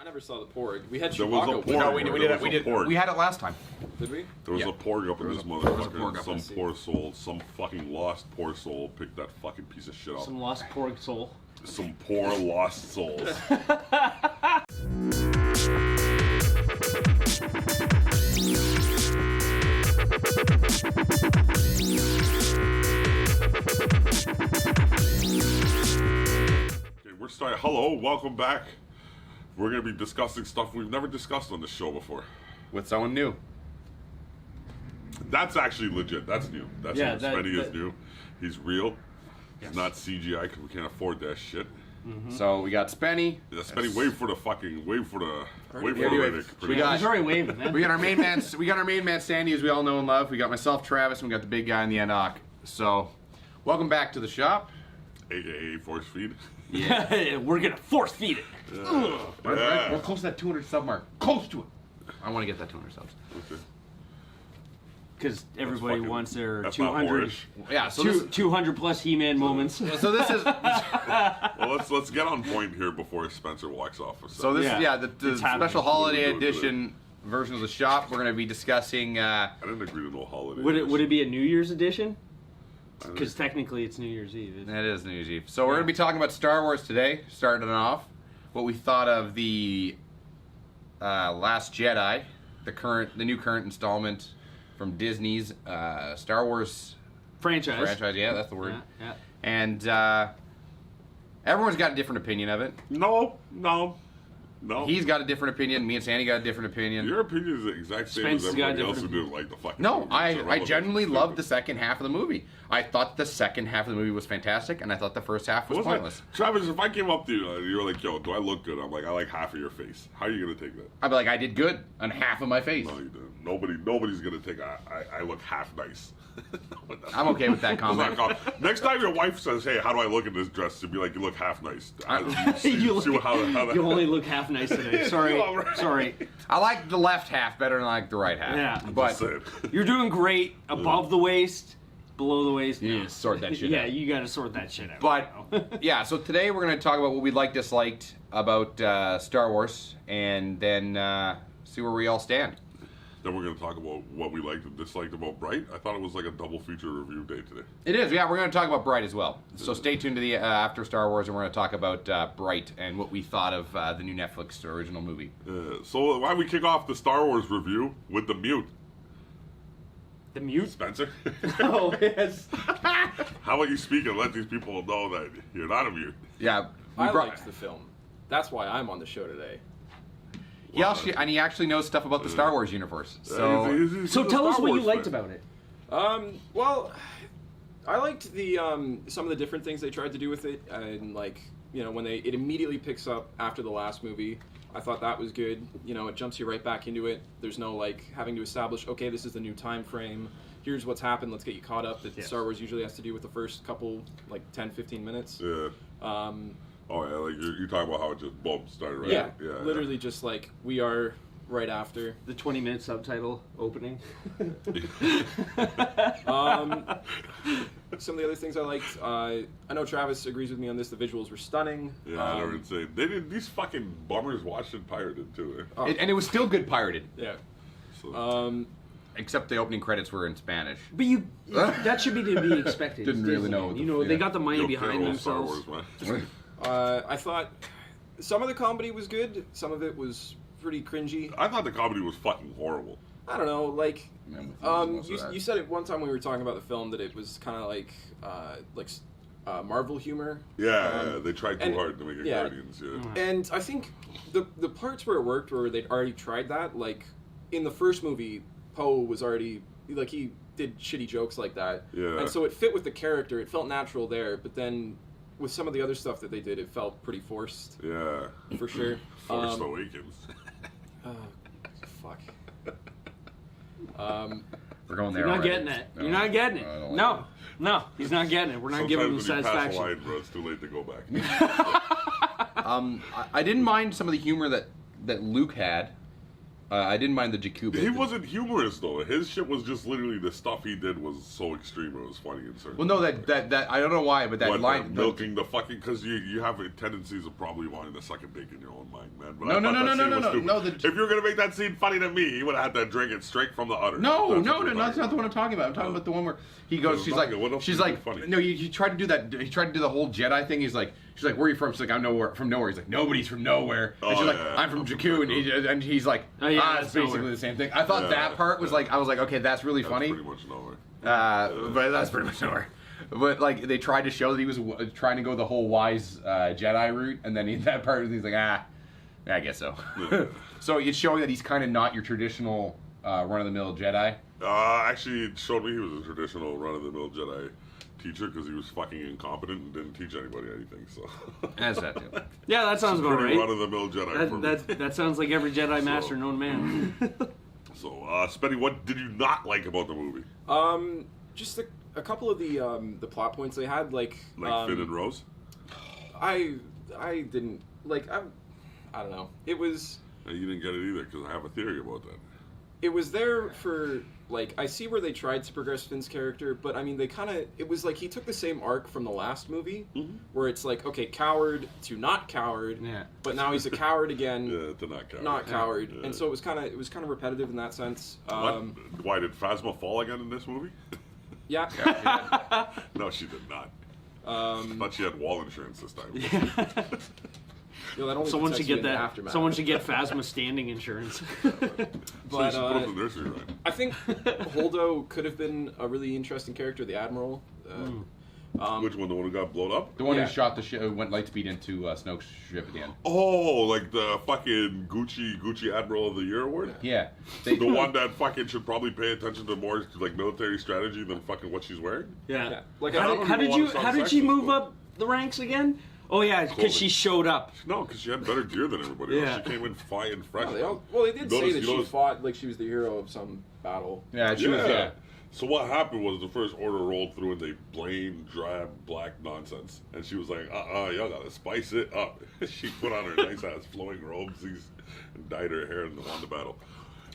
I never saw the porg. We had There was a Chewbacca. porg. No, we did. Porg. We had it last time. Did we? There was Yeah. a porg up in this There was a porg motherfucker. up, Some let's see. poor soul, some fucking lost poor soul picked that fucking piece of shit up. Some lost pork soul. Some poor lost souls. Okay, we're starting. Hello, welcome back. We're going to be discussing stuff we've never discussed on the show before. With someone new. That's actually legit. That's new. That's Yeah, new. that- Spenny is that- new. He's real. He's not CGI because we can't afford that shit. So we got Spenny. Yeah, Spenny, wait for the Anyway, lyric. we got- He's already waving, man. We got our main man. We got our main man Sandy, as we all know and love. We got myself, Travis, and we got the big guy in the Enoch. So, welcome back to the shop. AKA force feed. We're gonna force feed it. Yeah. We're close to that 200 sub mark. Close to it. I want to get that 200 subs. Okay. Because everybody fucking- wants their That's not 200, whorish. Yeah. So 200 plus He-Man moments. so this is Well, let's get on point here before Spencer walks off. so this Yeah. the It's happening. special holiday What are we doing edition version of the shop. We're going to be discussing. I didn't agree to no holiday. Would it be a New Year's edition? Because technically it's New Year's Eve. That is New Year's Eve. So we're going to be talking about Star Wars today, starting it off. What we thought of the Last Jedi, the new current installment from Disney's Star Wars Franchise. franchise. Yeah, that's the word. Yeah. And everyone's got a different opinion of it. No. He's got a different opinion. Me and Sandy got a different opinion. Your opinion is the exact same as Spencer's got a everybody else who different- didn't like the fucking No, movie. It's I irrelevant. genuinely It's loved the stupid. second half of the movie. I thought the second half of the movie was fantastic, and I thought the first half was What's pointless. that? Travis, if I came up to you and you were like, yo, do I look good? I'm like, I like half of your face. How are you going to take that? I'd be like, I did good on half of my face. No, you didn't. Nobody's going to take I look half nice. I'm okay with that comment. Next time your wife says, hey, how do I look in this dress? You'd be like, you look half nice. You See how that... You only look half nice today. Sorry. You are right. Sorry. I like the left half better than I like the right half. Yeah. But Saying. You're doing great above the waist, below the waist. you no. need to sort that shit Yeah, out. you got to sort that shit out. But yeah, so today we're going to talk about what we liked, disliked about Star Wars, and then see where we all stand. Then we're going to talk about what we liked and disliked about Bright. I thought it was like a double feature review day today. It is, yeah. We're going to talk about Bright as well. So stay tuned to the after Star Wars, and we're going to talk about Bright and what we thought of the new Netflix original movie. So why don't we kick off the Star Wars review with the mute? The mute? Spencer? Oh, yes. How about you speak and let these people know that you're not a mute? Yeah, we I brought. liked the film. That's why I'm on the show today. He actually knows stuff about the Star Wars universe. So He's So a tell Star us what you Wars liked fan. about it. Well, I liked the some of the different things they tried to do with it, and like when it immediately picks up after the last movie. I thought that was good. It jumps you right back into it. There's no like having to establish, okay, this is the new time frame. Here's what's happened. Let's get you caught up. That Yes. Star Wars usually has to do with the first couple, like 10, 15 minutes. Yeah. Oh yeah, like you're talking about how it just boom started right. Yeah, Yeah. literally just like we are right after. The 20-minute subtitle opening. Some of the other things I liked, I know Travis agrees with me on this. The visuals were stunning. Yeah, I never say they did. These fucking bummers watched it pirated too. Eh? and it was still good pirated, Yeah. So, except the opening credits were in Spanish. But that should be to be expected. Didn't It's really Disney. know what the- They yeah. got the money you behind can't roll Star themselves. Wars, man. I thought some of the comedy was good. Some of it was pretty cringy. I thought the comedy was fucking horrible. I don't know, like, Most you, of that. you said it one time when we were talking about the film that it was kind of like Marvel humor. Yeah, they tried too and- hard to make it yeah. Guardians. Yeah. And I think the parts where it worked, where they'd already tried that, like in the first movie, Poe was already like he did shitty jokes like that, Yeah. and so it fit with the character. It felt natural there, but then with some of the other stuff that they did, it felt pretty forced Yeah. for sure. Force Awakens. Fuck. We're going there. You're not already. getting it. No. You're not getting it. I don't like No, he's not getting it. We're not giving him Sometimes when you pass the satisfaction. line, bro, it's too late to go back. I didn't mind some of the humor that Luke had. I didn't mind the Jakku bit. He wasn't humorous though. His shit was just literally the stuff he did was so extreme it was funny in certain. Well, no, that I don't know why, but that line milking the fucking because you have tendencies of probably wanting to suck a dick in your own mind, man. But No. no. If you were gonna make that scene funny to me, he would have had to drink it straight from the udder. No, that's not the one I'm talking about. I'm talking about the one where he goes. She's like, funny? no, he tried to do that. He tried to do the whole Jedi thing. She's like, where are you from? She's like, I'm from nowhere. He's like, nobody's from nowhere. And she's like, I'm from Jakku, and he's like, it's basically the same thing. I thought that part was like, I was like, okay, that's really funny. Pretty much nowhere. But that's pretty much nowhere. But like they tried to show that he was trying to go the whole wise Jedi route, and then that part he's like, I guess so. So it's showing that he's kind of not your traditional run-of-the-mill Jedi. Actually, it showed me he was a traditional run-of-the-mill Jedi teacher because he was fucking incompetent and didn't teach anybody anything. So As that too. Yeah, that sounds about right. Run-of-the-mill Jedi. That sounds like every Jedi Master known man. So, Spenny, what did you not like about the movie? Just a couple of the plot points they had, like Finn and Rose. I didn't like. I don't know. It was. You didn't get it either because I have a theory about that. It was there for, like, I see where they tried to progress Finn's character, but I mean, it was like he took the same arc from the last movie, where it's like, okay, coward to not coward, but now he's a coward again, to not coward. Not coward, and so it was kind of repetitive in that sense. Why did Phasma fall again in this movie? Yeah. No, she did not. I thought she had wall insurance this time. Yo, that only Someone protects should you get in the that. aftermath. Someone should get Phasma standing insurance. But so you should put up the nursery rhyme. I think Holdo could have been a really interesting character, the Admiral. Which one? The one who got blown up? The one who shot the ship, went lightspeed into Snoke's ship at the end. Oh, like the fucking Gucci Admiral of the Year award? Yeah. The one that fucking should probably pay attention to more like military strategy than fucking what she's wearing? Yeah. Like, How did she move up the ranks again? Oh yeah, because she showed up. No, because she had better gear than everybody else. She came in fine fresh. They did say that she fought like she was the hero of some battle. Yeah, she was. Yeah. So what happened was the First Order rolled through and they blamed drab black nonsense, and she was like, y'all gotta spice it up. She put on her nice ass flowing robes and dyed her hair and won the battle.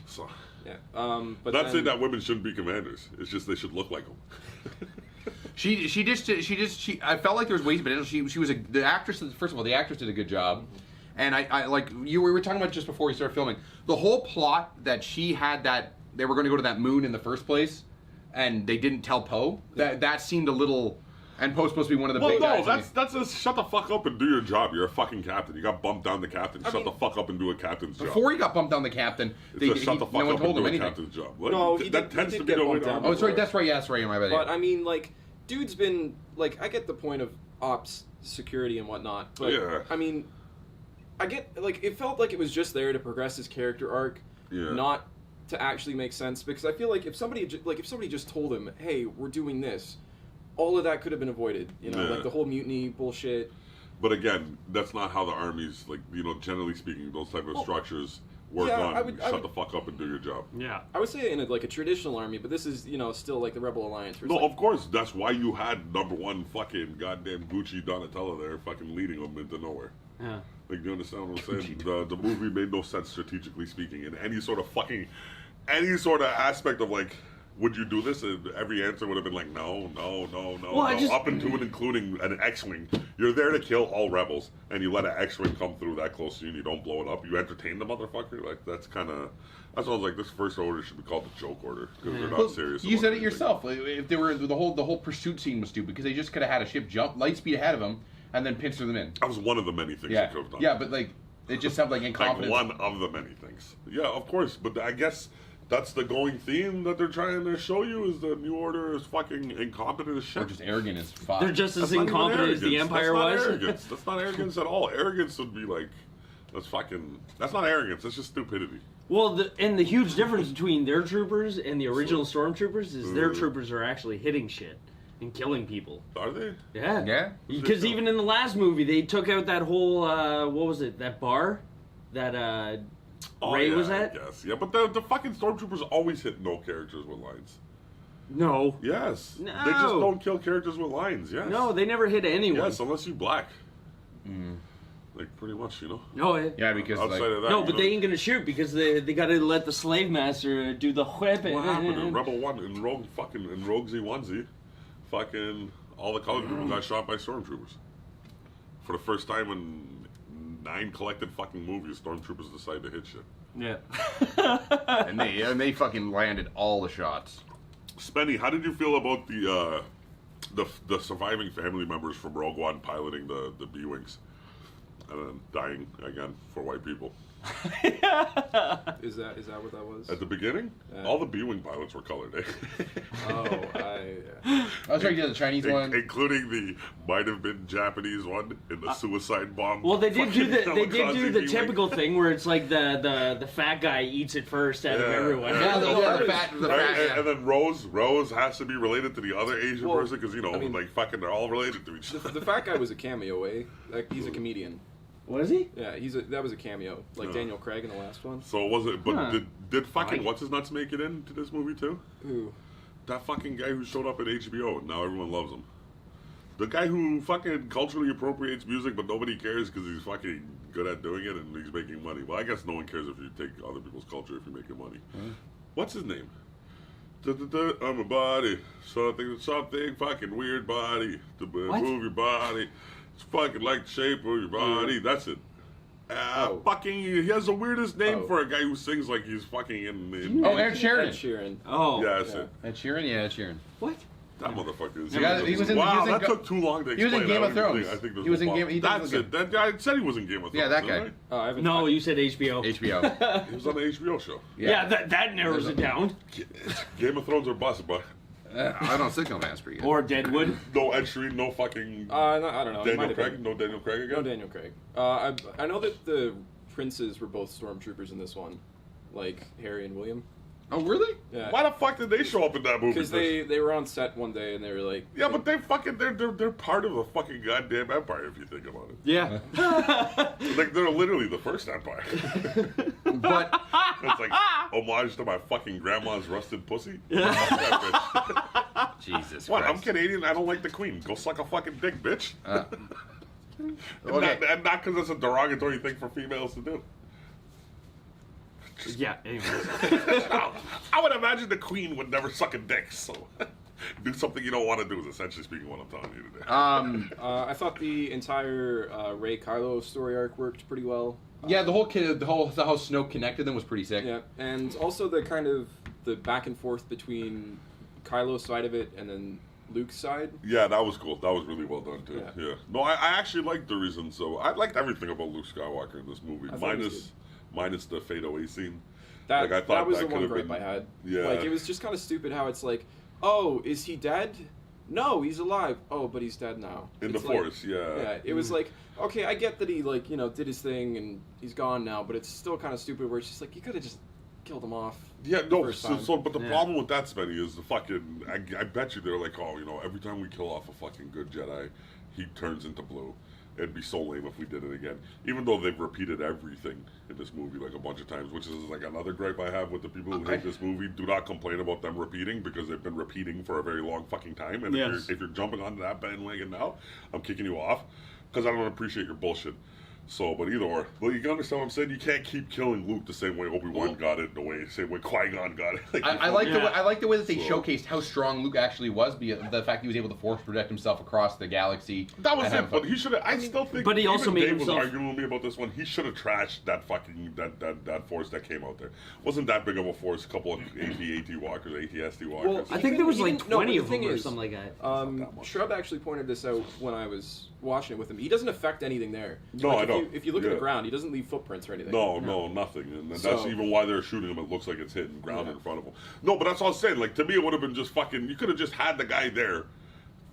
So yeah, but not saying that women shouldn't be commanders. It's just they should look like them. I felt like there was ways, but she was the actress. First of all, the actress did a good job, and I like we were talking about just before we started filming. The whole plot that she had that they were going to go to that moon in the first place, and they didn't tell Poe. That seemed a little. And Poe's supposed to be one of the big guys. Well, no, that's a shut the fuck up and do your job. You're a fucking captain. You got bumped down the captain. Shut the fuck up and do a captain's job. Before he got bumped down the captain, no one told him anything. Captain's job. Like, no, that tends to be the way down. Oh, that's right. That's right. My bad. But I mean, like, dude's been like, I get the point of ops security and whatnot, but I mean, I get like it felt like it was just there to progress his character arc, not to actually make sense. Because I feel like if somebody just told him, hey, we're doing this, all of that could have been avoided, like the whole mutiny bullshit. But again, that's not how the armies, like, generally speaking, those type of structures work on. Shut the fuck up and do your job. Yeah. I would say in a traditional army, but this is, still like the Rebel Alliance. No, of course. That's why you had #1 fucking goddamn Gucci Donatello there fucking leading them into nowhere. Yeah. Like, do you understand what I'm saying? The movie made no sense strategically speaking in any sort of aspect of, like, would you do this? And every answer would have been like, no. Up into and including an X-Wing. You're there to kill all rebels, and you let an X-Wing come through that close to you and you don't blow it up. You entertain the motherfucker? Like, that's why I was like, this First Order should be called the joke order, because they're not serious. You said it yourself. If they were, the whole pursuit scene was stupid, because they just could have had a ship jump light speed ahead of them and then pincer them in. That was one of the many things they could have done. Yeah, but like, it just sounded like incompetence. Like one of the many things. Yeah, of course, but I guess that's the going theme that they're trying to show you, is the New Order is fucking incompetent as shit. Or just arrogant as fuck. They're just as incompetent as the Empire was. That's not arrogance at all. Arrogance would be like, that's not arrogance, that's just stupidity. Well, the huge difference between their troopers and the original stormtroopers is their troopers are actually hitting shit and killing people. Are they? Yeah. Yeah? Because even in the last movie, they took out that whole, what was it, that bar? That, Ray was at? Yes, yeah, but the fucking stormtroopers always hit no characters with lines. No. Yes. No. They just don't kill characters with lines, yes. No, they never hit anyone. Yes, unless you black. Like, pretty much, you know? No, Yeah, because Outside like, of that, no, you but know, they ain't gonna shoot because they gotta let the slave master do the whip. what happened in Rebel 1 in Rogue Z1Z? Fucking all the colored people got shot by stormtroopers. For the first time in 9 collected fucking movies, stormtroopers decide to hit shit. Yeah. and they fucking landed all the shots. Spenny, how did you feel about the surviving family members from Rogue One piloting the B-Wings and then dying again for white people? Is that what that was? At the beginning, all the B-Wing pilots were colored, eh? I was trying to do the Chinese one, including the might have been Japanese one in the suicide bomb. Well, they did do the B-Wing. typical thing where it's like the fat guy eats it first out of everyone. Yeah, the fat. And then Rose has to be be to the other Asian person because like fucking they're all related to each other. the fat guy was a cameo, eh? Like, he's a comedian. Was he? Yeah, that was a cameo, like Daniel Craig in the last one. So was it? But did fucking what's his nuts make it into this movie too? Who? That fucking guy who showed up at HBO and now everyone loves him. The guy who fucking culturally appropriates music but nobody cares because he's fucking good at doing it and he's making money. Well, I guess no one cares if you take other people's culture if you're making money. What's his name? I'm a body, something fucking weird body to move your body. It's fucking like the shape of your body. That's it. Fucking, he has the weirdest name for a guy who sings like he's fucking in Ed Sheeran. Ed Sheeran. Oh. yeah, that's it. Ed Sheeran, yeah, Ed Sheeran. What? That motherfucker is. He was in that took too long to explain. He was in Game of Thrones. I think He was in Game. He That's it. That guy said he was in Game of Thrones. Yeah, that guy. Right? I haven't. No, you said HBO. HBO. He was on the HBO show. Yeah, that narrows it down. Game of Thrones or bust, but I don't think Man's pretty good. Or Deadwood. no Ed Sheeran, no fucking. I don't know. It Daniel might have Craig, been. no Daniel Craig again. No Daniel Craig. I know that the princes were both stormtroopers in this one, like Harry and William. Oh, really? Yeah. Why the fuck did they show up in that movie? Because they were on set one day and they were like. Yeah, but they fucking they're part of the fucking goddamn empire if you think about it. Yeah. Like they're literally the first empire. But It's like homage to my fucking grandma's rusted pussy. Fuck that bitch. Jesus What? I'm Christ. Canadian. I don't like the Queen. Go suck a fucking dick, bitch. Okay. And not because it's a derogatory thing for females to do. Yeah, anyways. I would imagine the Queen would never suck a dick, so do something you don't want to do is essentially speaking what I'm telling you today. I thought the entire Rey Kylo story arc worked pretty well. Yeah, the whole how Snoke connected them was pretty sick. Yeah, and also the kind of the back and forth between Kylo's side of it and then Luke's side. Yeah, that was cool. That was really well done too. Yeah. Yeah. No, I actually liked the reason. So I liked everything about Luke Skywalker in this movie, I thought it was minus the fade away scene. That, Like, I thought that was that the one could've gripe been- I had. Yeah. Like, it was just kind of stupid how it's like, oh, is he dead? No, he's alive. Oh, but he's dead now. In It's the like- Force, yeah. Yeah, it was like, okay, I get that he, like, did his thing and he's gone now, but it's still kind of stupid where it's just like, you could have just killed him off. Yeah, no. First So, time. but the Yeah. problem with that, Spenny, is the fucking. I bet you they're like, oh, every time we kill off a fucking good Jedi, he turns into blue. It'd be so lame if we did it again. Even though they've repeated everything in this movie like a bunch of times, which is like another gripe I have with the people who hate this movie. Do not complain about them repeating because they've been repeating for a very long fucking time. And Yes. if you're jumping onto that bandwagon now, I'm kicking you off because I don't appreciate your bullshit. So, but either or. Well, you can understand what I'm saying? You can't keep killing Luke the same way Obi-Wan got it, the same way Qui-Gon got it. I like the way, Yeah. I like the way that they So- showcased how strong Luke actually was. The fact he was able to force project himself across the galaxy. That was and it, have but he should have. I still think. But he also even made Dave himself- was arguing with me about this one. He should have trashed that fucking that force that came out there. Wasn't that big of a force? A couple of AT walkers, ATST walkers. Well, I think there was like Even- no, 20 but of the thing them or is, something like that. that much. Shrub actually pointed this out when I was watching it with him. He doesn't affect anything there. No, Like, I if know. if you look at Yeah. the ground, he doesn't leave footprints or anything. no, nothing. And that's So- even why they're shooting him. It looks like it's hitting ground Yeah. in front of him. No, but that's all I'm saying. Like to me, it would have been just fucking. You could have just had the guy there.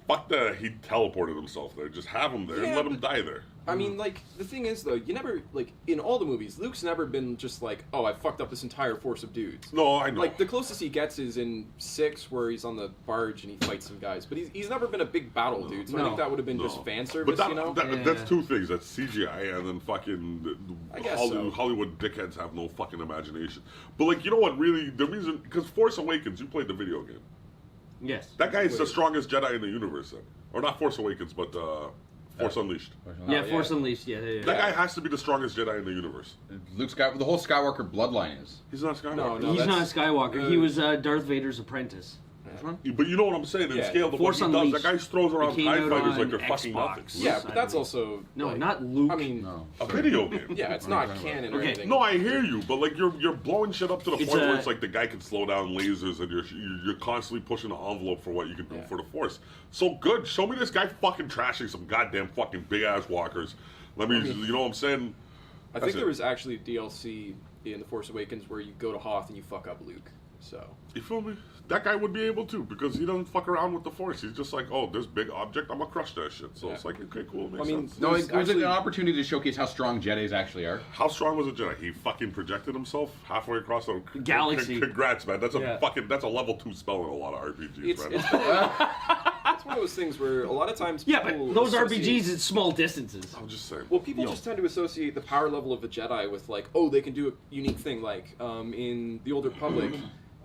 Fuck the. He teleported himself there. Just have him there and Yeah, let him but- die there. I mean, like, the thing is, though, you never, like, in all the movies, Luke's never been just like, oh, I fucked up this entire force of dudes. No, I know. Like, the closest he gets is in 6, where he's on the barge and he fights some guys. But he's never been a big battle dude, so I No. think that would have been just No. fan service, But you know? that's Yeah. two things. That's CGI and then fucking I guess so. Hollywood dickheads have no fucking imagination. But like, you know what? Really, the reason because Force Awakens, you played the video game. Yes. That guy is the Wait. strongest Jedi in the universe, then. Or not Force Awakens, but Force Unleashed. Yeah, Force Unleashed. Yeah. That guy has to be the strongest Jedi in the universe. The whole Skywalker bloodline is. He's not Skywalker. No, He's not a Skywalker. He was Darth Vader's apprentice. But you know what I'm saying? In scale to what Force he does, Unleashed. that guy throws around It came TIE out fighters on like they're fucking Xbox. nothing. Yeah, but that's also No, like, not Luke. I mean, No. A video game. yeah, it's not canon or Okay. anything. No, I hear you, but like you're blowing shit up to the It's point where a- it's like the guy can slow down lasers, and you're constantly pushing the envelope for what you can do for the Force. So good, show me this guy fucking trashing some goddamn fucking big ass walkers. Let me, you know what I'm saying? I think there was actually DLC in The Force Awakens where you go to Hoth and you fuck up Luke. So You feel me? That guy would be able to because he doesn't fuck around with the Force. He's just like, oh, this big object, I'm gonna crush that shit. So it's like, okay, cool, makes sense. No, There's it was actually- an opportunity to showcase how strong Jedis actually are. How strong was a Jedi? He fucking projected himself halfway across the Galaxy. Congrats, man. That's a Yeah. that's a level 2 spell in a lot of RPGs, it's, man. it's one of those things where a lot of times Yeah, people but those associate- RPGs at small distances. I'm just saying. Well, people just tend to associate the power level of a Jedi with like, oh, they can do a unique thing. Like in the Old Republic,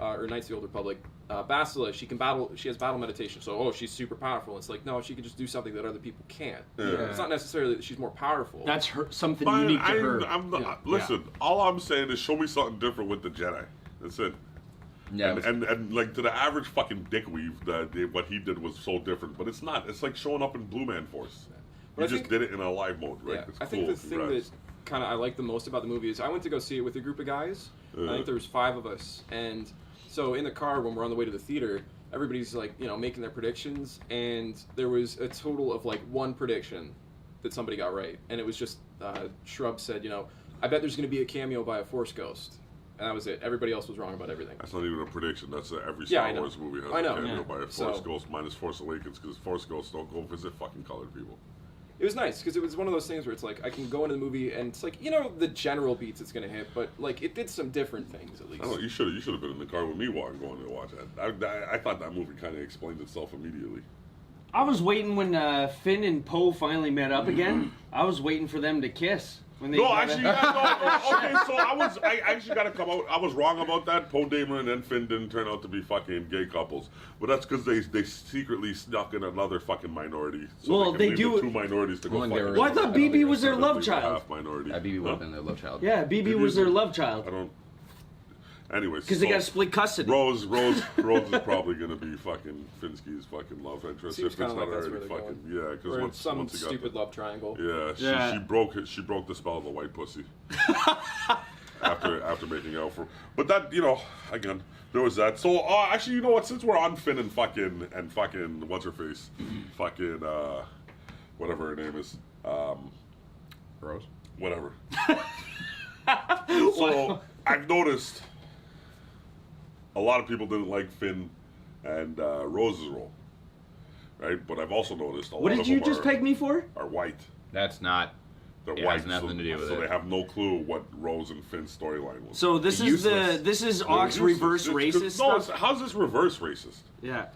or Knights of the Old Republic, Bastila, she can battle. She has battle meditation. So, oh, she's super powerful. It's like, no, she can just do something that other people can't. Yeah. It's not necessarily that she's more powerful. That's something Fine, unique to her. I'm not, listen, all I'm saying is show me something different with the Jedi. That's it. Yeah, And like to the average fucking dickweave, what he did was so different. But it's not. It's like showing up in Blue Man Force. But You I just think- did it in a live mode, right? Yeah, It's I think cool. the thing Congrats. that kind of I like the most about the movie is I went to go see it with a group of guys. I think there was 5 of us, and so in the car when we're on the way to the theater, everybody's like, making their predictions, and there was a total of like 1 prediction that somebody got right, and it was just Shrub said, I bet there's going to be a cameo by a Force ghost, and that was it. Everybody else was wrong about everything. That's not even a prediction. That's every Yeah, Star I know. Wars movie has I know. a cameo Yeah. by a Force So- Ghost minus Force Awakens because Force Ghosts don't go visit fucking colored people. It was nice because it was one of those things where it's like I can go into the movie and it's like the general beats it's going to hit, but like it did some different things at least. I don't know. You should have been in the car with me while I'm going to watch that. I thought that movie kind of explained itself immediately. I was waiting when Finn and Poe finally met up again. I was waiting for them to kiss. When they No, got actually, it. okay, so I actually got to come out. I was wrong about that. Poe Dameron and Finn didn't turn out to be fucking gay couples, but that's because they secretly snuck in another fucking minority. So Well, they leave do- the 2 minorities to go When fuck. they were- Well, I thought I don't BB think was their Leave love the child. half minority. BB would Huh? have been their love child. Yeah, BB was their love child. I don't. Anyways, Because they got split custody. Rose is probably gonna be fucking Finsky's fucking love interest Seems if it's kinda not like that's already where they're fucking yeah. Because Or once some he got stupid love triangle. yeah, she broke the spell of the white pussy after making out for. But that again there was that. So actually you know what? Since we're on Finn and fucking what's her face, fucking whatever her name is, Rose. whatever. So I've noticed a lot of people didn't like Finn and Rose's role, right? But I've also noticed a lot What of did you them just peg me for? are white. That's not. They're It white, has nothing to do with so it. they have no clue what Rose and Finn's storyline was. So this is Useless. this is They're Ox useless. reverse racist No, stuff. how's this reverse racist? Yeah,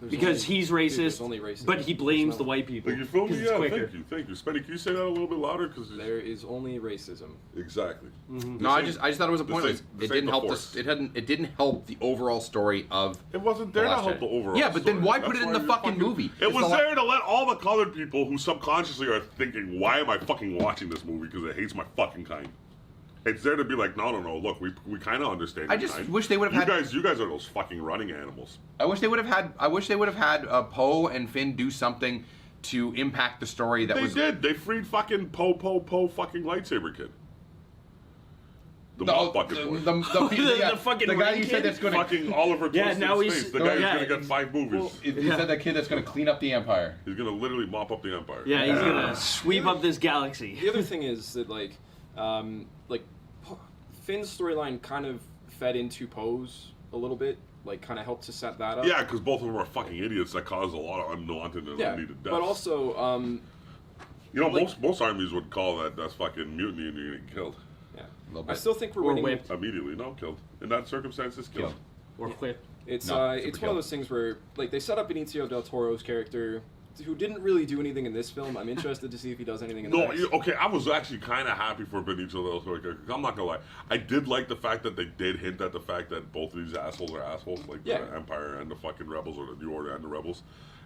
There's because only- he's dude, racist, there's only racism. but he blames There's the no- white people. Like, you feel me? 'cause it's Yeah, quicker. thank you. Spenny, can you say that a little bit louder? Because There is only racism. exactly. No, I just thought it was a pointless. this It ain't didn't the help Force. It didn't help the overall story of. It wasn't there to Last help Jedi. the overall. Yeah, but then story. why That's put it in why the you're fucking movie? It It's was the there to let all the colored people who subconsciously are thinking, "Why am I fucking watching this movie? Because it hates my fucking kind." It's there to be like, no. Look, we kind of understand. I your just kind. wish they would have had. You guys are those fucking running animals. I wish they would have had Poe and Finn do something to impact the story that They was. did. They freed fucking Poe fucking lightsaber kid. The No, motherfucking boy. The fucking the guy ring you said kid? that's going to. Fucking Oliver Yeah, Twist now in he's- space. The oh, guy who's yeah. gonna get 5 movies. You said that kid that's going to clean up the Empire. He's gonna literally mop up the Empire. Yeah, he's gonna sweep up this galaxy. The other thing is that like Finn's storyline kind of fed into Poe's a little bit, like kind of helped to set that up. Yeah, because both of them are fucking idiots that cause a lot of unwanted and Yeah, unneeded deaths. but also, you know, like- most armies would call that's fucking mutiny and you're gonna get killed yeah, little I bit. still think we're Or winning. whipped. immediately. No, killed in that circumstances, killed. Killed. Or whip. It's No, it's super one of those things where like they set up Benicio del Toro's character, who didn't really do anything in this film. I'm interested to see if he does anything in the No, next. okay, I was actually kind of happy for Benicio del Toro. 'Cause I'm not gonna lie, I did like the fact that they did hint at the fact that both of these assholes are assholes, like Yeah. the Empire and the fucking Rebels, or the New Order and the Rebels.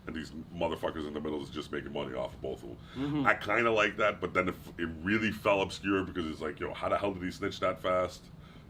and these motherfuckers in the middle is just making money off of both of them. Mm-hmm. I kind of like that, but then it really fell obscure because it's like, how the hell did he snitch that fast?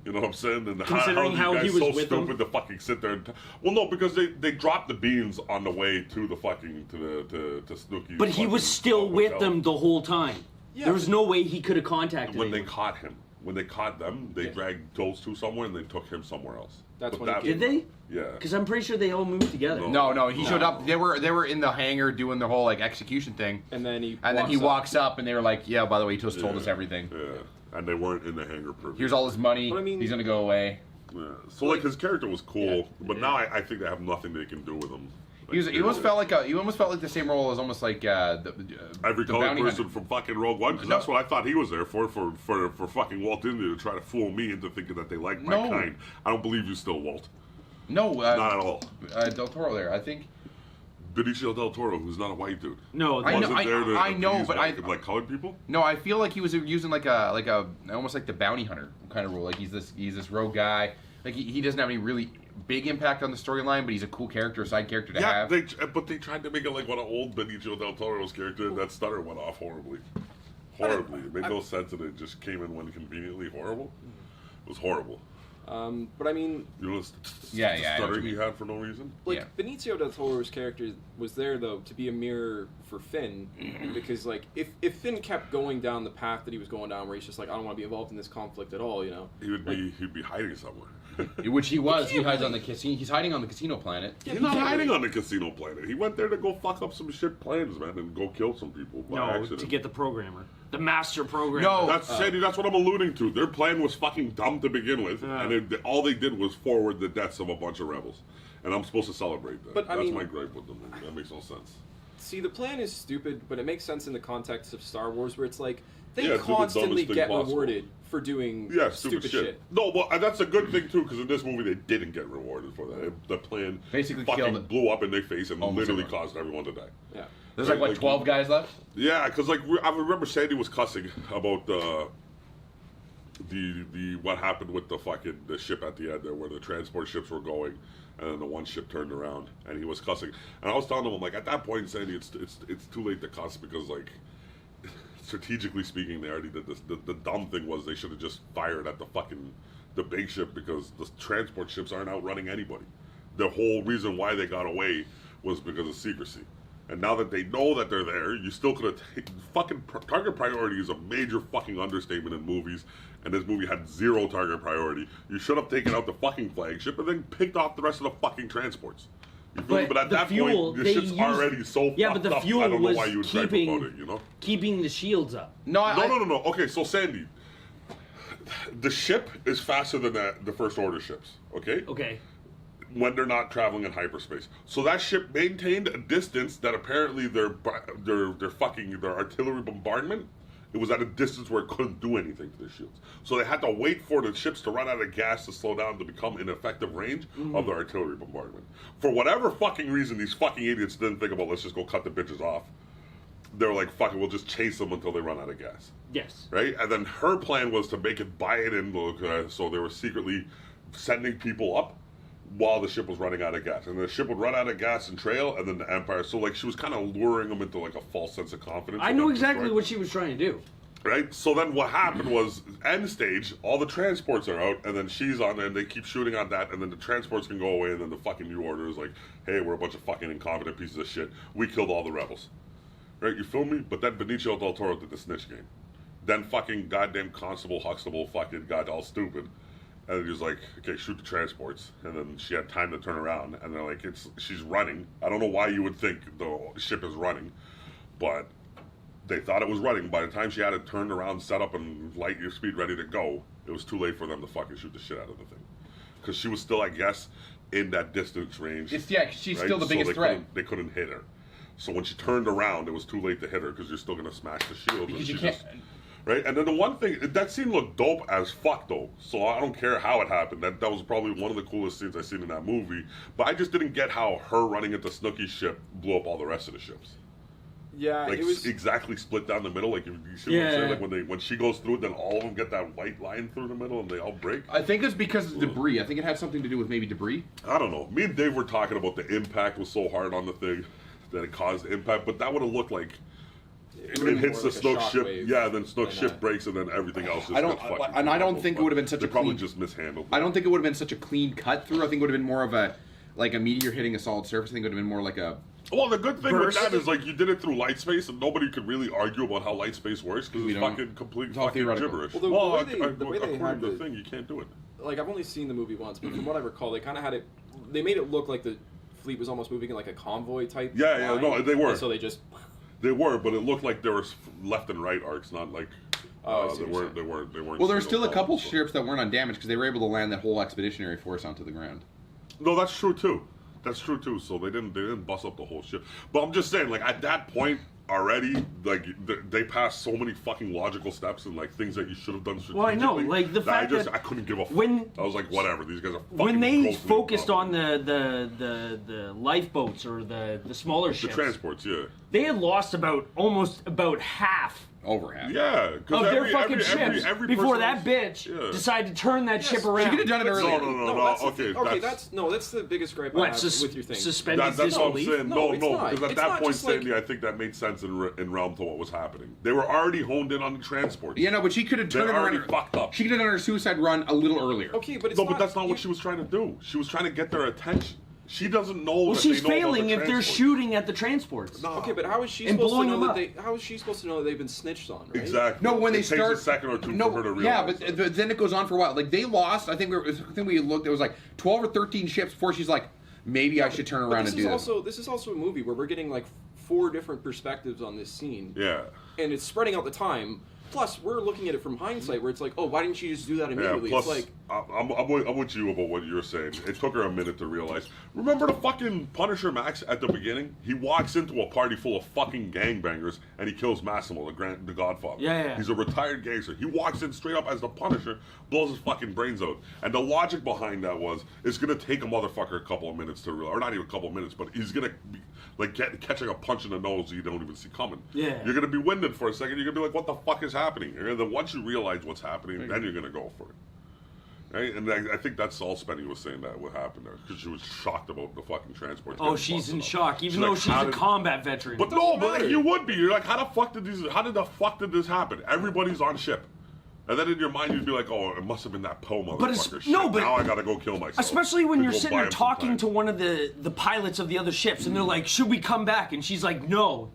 You know what I'm saying? And Considering how he guys was so with stupid them? to fucking sit there and well, no, because they dropped the beans on the way to the fucking to Snooki's. But he was still with them the whole time. Yeah, there was no way he could have contacted when they anyone. caught him. When they caught them, they dragged those two somewhere and they took him somewhere else. That's But when he Did they? Yeah. Because I'm pretty sure they all moved together. No, he showed up. They were in the hangar doing the whole like execution thing. And then he walks up and they were like, yeah, by the way, he just told us everything. Yeah. And they weren't in the hangar privy. Here's all his money. But I mean- he's gonna go away. Yeah. So like his character was cool, but now I think they have nothing they can do with him. Like, He almost felt like the same role as almost like every the colored bounty person hunter. from fucking Rogue One, because that's what I thought he was there for fucking Walt Disney to try to fool me into thinking that they like my kind. I don't believe you still, Walt. No, Not at all. Del Toro there. I think. Benicio del Toro, who's not a white dude. No, I know, Wasn't there to I know, appease but like colored people. No, I feel like he was using like a almost like the bounty hunter kind of role. Like he's this rogue guy. Like he doesn't have any really big impact on the storyline, but he's a cool character, a side character to have. But they tried to make it like one of old Benicio del Toro's character, and that stutter went off horribly. It made no sense, and it just came in when conveniently horrible. It was horrible. But I mean, You know, Yeah, the I know what stuttering you he had for no reason. like Yeah. Benicio del Toro's character was there though to be a mirror for Finn, because like if Finn kept going down the path that he was going down, where he's just like, I don't want to be involved in this conflict at all, He'd be hiding somewhere. Which he was. He hides on the casino. He's hiding on the casino planet. Yeah, He's not hiding on the casino planet. He went there to go fuck up some shit plans, man, and go kill some people by No, accident. to get the programmer. The master programmer. No. That's what I'm alluding to. Their plan was fucking dumb to begin with, and all they did was forward the deaths of a bunch of rebels. And I'm supposed to celebrate that. But, I That's mean- my gripe with the movie. That makes no sense. See, the plan is stupid, but it makes sense in the context of Star Wars, where it's like they Yeah, do the constantly dumbest thing get possible. rewarded for doing Yeah, stupid shit. No, but that's a good thing too, because in this movie they didn't get rewarded for that. The plan Basically fucking killed it. blew up in their face and Almost literally everyone. caused everyone to die. Yeah. There's like what, 12 guys left? Yeah, because like I remember Sandy was cussing about the what happened with the ship at the end there, where the transport ships were going, and then the one ship turned around, and he was cussing. And I was telling him, I'm like, at that point, Sandy, it's too late to cuss, because like strategically speaking, they already did this. The dumb thing was they should have just fired at the big ship, because the transport ships aren't outrunning anybody. The whole reason why they got away was because of secrecy. And now that they know that they're there, you still could have fucking target priority is a major fucking understatement in movies, and this movie had zero target priority. You should have taken out the fucking flagship and then picked off the rest of the fucking transports. You feel me? But at the that fuel, point, your they ship's used- already so Yeah, fucked but the up. fuel I don't know was why you would gripe keeping about it, you know? keeping the shields up. No, No. Okay, so Sandy, the ship is faster than the First Order ships, okay? Okay. When they're not traveling in hyperspace. So that ship maintained a distance that apparently their artillery bombardment, it was at a distance where it couldn't do anything to the shields. So they had to wait for the ships to run out of gas to slow down to become in effective range of the artillery bombardment. For whatever fucking reason, these fucking idiots didn't think about, let's just go cut the bitches off. They were like, fuck it, we'll just chase them until they run out of gas. Yes. Right? And then her plan was to make it buy it in, so they were secretly sending people up while the ship was running out of gas. And the ship would run out of gas and trail, and then the Empire, so like she was kind of luring them into like a false sense of confidence. I know exactly what she was trying to do. Right? So then what happened was, end stage, all the transports are out, and then she's on there, and they keep shooting on that, and then the transports can go away, and then the fucking New Order is like, hey, we're a bunch of fucking incompetent pieces of shit. We killed all the rebels. Right? You feel me? But then Benicio del Toro did the snitch game. Then fucking goddamn Constable Huxtable fucking got all stupid. And then he was like, okay, shoot the transports. And then she had time to turn around. And they're like, she's running. I don't know why you would think the ship is running. But they thought it was running. By the time she had it turned around, set up, and light your speed ready to go, it was too late for them to fucking shoot the shit out of the thing. Because she was still, I guess, in that distance range. she's right? still the So biggest threat. They couldn't hit her. So when she turned around, it was too late to hit her, because you're still going to smash the shield. Because and you she can't. just- Right? And then the one thing, that scene looked dope as fuck, though. So I don't care how it happened. That was probably one of the coolest scenes I've seen in that movie. But I just didn't get how her running into Snooki's ship blew up all the rest of the ships. Yeah, Like, it was. exactly split down the middle. Like, you see what I'm saying? Like, when she goes through it, then all of them get that white line through the middle, and they all break. I think it's because of debris. I think it had something to do with maybe debris. I don't know. Me and Dave were talking about the impact was so hard on the thing that it caused impact, but that would have looked like it would've been hits more the like a Snoke shock ship. wave Yeah, then Snoke than ship that. breaks, and then everything else just I don't- gets fucking and I don't crumbled, think it but would've been such they a probably clean- just mishandled. I don't think it would have been such a clean cut through. I think it would have been more of a meteor hitting a solid surface. I think it would have been more like a. Well, the good thing Burst. with that is like you did it through light space, and nobody could really argue about how light space works because We it's don't- fucking complete it's all fucking theoretical. gibberish. Well, the way they according had to the the- thing, you can't do it. Like I've only seen the movie once, but from what I recall, they kind of had it. They made it look like the fleet was almost moving in like a convoy type. Yeah, line, no, they were. and so they just. They were, but it looked like there was left and right arcs, not like Oh, I see they what you're weren't. They weren't. They weren't. Well, there were single still a couple columns, so- ships that weren't undamaged because they were able to land that whole expeditionary force onto the ground. No, that's true too. That's true too. So they didn't bust up the whole ship. But I'm just saying, like at that point already, like they passed so many fucking logical steps and like things that you should have done strategically. Well, I know, like, the that fact that I couldn't give a fuck. when- I was like, whatever. These guys are fucking When they grossly focused on incompetent. the lifeboats or the smaller the ships, transports, yeah. they had lost almost about half Over half. Yeah, of their fucking ships before that bitch yeah. decided to turn that ship around. She could have done it earlier. No, that's the okay, thing. that's- that's the biggest gripe I What, have with your thing. suspend That's his what I'm disbelief? saying. No, No, it's no, not. because at It's that not point, just like- Sandy, I think that made sense in realm to what was happening. They were already honed in on the transports. Yeah, no, but she could have They're turned it already around. fucked up. She could have done her suicide run a little earlier. Okay, but it's No, not, but that's not what you- she was trying to do. She was trying to get their attention. She doesn't know. Well, that she's they know about failing the if they're transports. shooting at the transports. No. Okay, but how is she And supposed to blowing know them that up. they? How is she supposed to know that they've been snitched on? Right? Exactly. No, when they it start, takes a second or two no, for her to yeah, realize. but then it goes on for a while. Like they lost. I think we looked. It was like 12 or 13 ships before she's like, maybe I should turn But around this and is do also this is also a movie where we're getting like 4 different perspectives on this scene, yeah. and it's spreading out the time. Plus, we're looking at it from hindsight, where it's like, oh, why didn't you just do that Yeah, immediately? plus, It's like, I'm with you about what you're saying. It took her a minute to realize. Remember the fucking Punisher Max at the beginning? He walks into a party full of fucking gangbangers and he kills Massimo, the Godfather. Yeah. He's a retired gangster. He walks in straight up as the Punisher, blows his fucking brains out. And the logic behind that was, it's gonna take a motherfucker a couple of minutes to realize, or not even a couple of minutes, but he's gonna be like catching a punch in the nose you don't even see coming. Yeah. You're gonna be winded for a second. You're gonna be like, what the fuck is happening? And then once you realize what's happening, then you're gonna go for it. Right? And I think that's all Spenny was saying that would happen there because she was shocked about the fucking transport. Oh, she's in shock, even She's though like, she's how a did- combat veteran. But no, but like, you would be. You're like, how did the fuck did this happen? Everybody's on ship. And then in your mind you'd be like, oh, it must have been that Poe But it's- motherfucker. no, Shit, but- now I gotta go kill myself. Especially when To you're go sitting buy there him some talking time. to one of the pilots of the other ships, and they're like, "Should we come back?" And she's like, "No,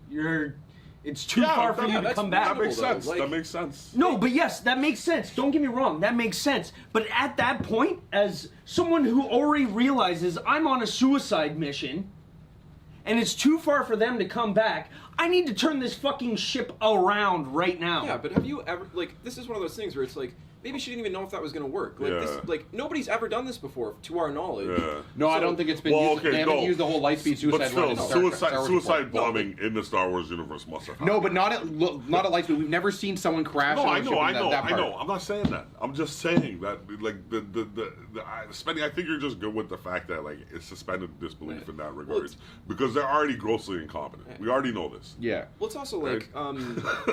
it's too far for you to that's come That back." makes though. sense. Like- that makes sense. No, but yes, that makes sense. Don't get me wrong, that makes sense. But at that point, as someone who already realizes I'm on a suicide mission, and it's too far for them to come back, I need to turn this fucking ship around right now. yeah, but have you ever like? This is one of those things where it's like. Maybe she didn't even know if that was going to work. Like, Yeah. like nobody's ever done this before, to our knowledge. Yeah. No, I So- don't think it's been Well, used. okay, They haven't no. used the whole Lightspeed suicide But still, run in Star Wars suicide before. bombing in the Star Wars universe must have happened. No, but not at Lightspeed. We've never seen someone crash. No, on I a know, ship I in know, that I part. know. I'm not saying that. I'm just saying that, like, Spenny, I think you're just good with the fact that, like, it's suspended disbelief in that regards. Because they're already grossly incompetent. We already know this. Yeah. Well, it's also like,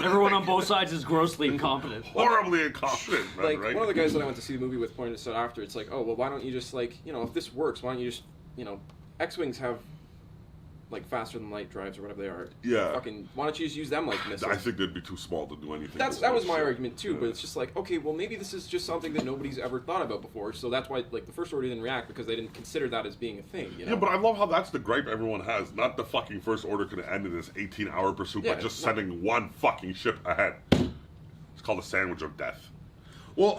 Everyone on both sides is grossly incompetent. Horribly incompetent, like right? one of the guys that I went to see the movie with pointed us out after. It's like, oh well, why don't you just like, if this works, why don't you just, X-wings have like faster than light drives or whatever they are. Yeah. Fucking, why don't you just use them like missiles? I think they'd be too small to do anything. That was my shit. argument too, but it's just like, okay, well maybe this is just something that nobody's ever thought about before, so that's why like the First Order didn't react because they didn't consider that as being a thing. Yeah, but I love how that's the gripe everyone has. Not the fucking First Order could have ended this 18-hour pursuit Yeah, by just no. sending one fucking ship ahead. It's called a sandwich of death. Well,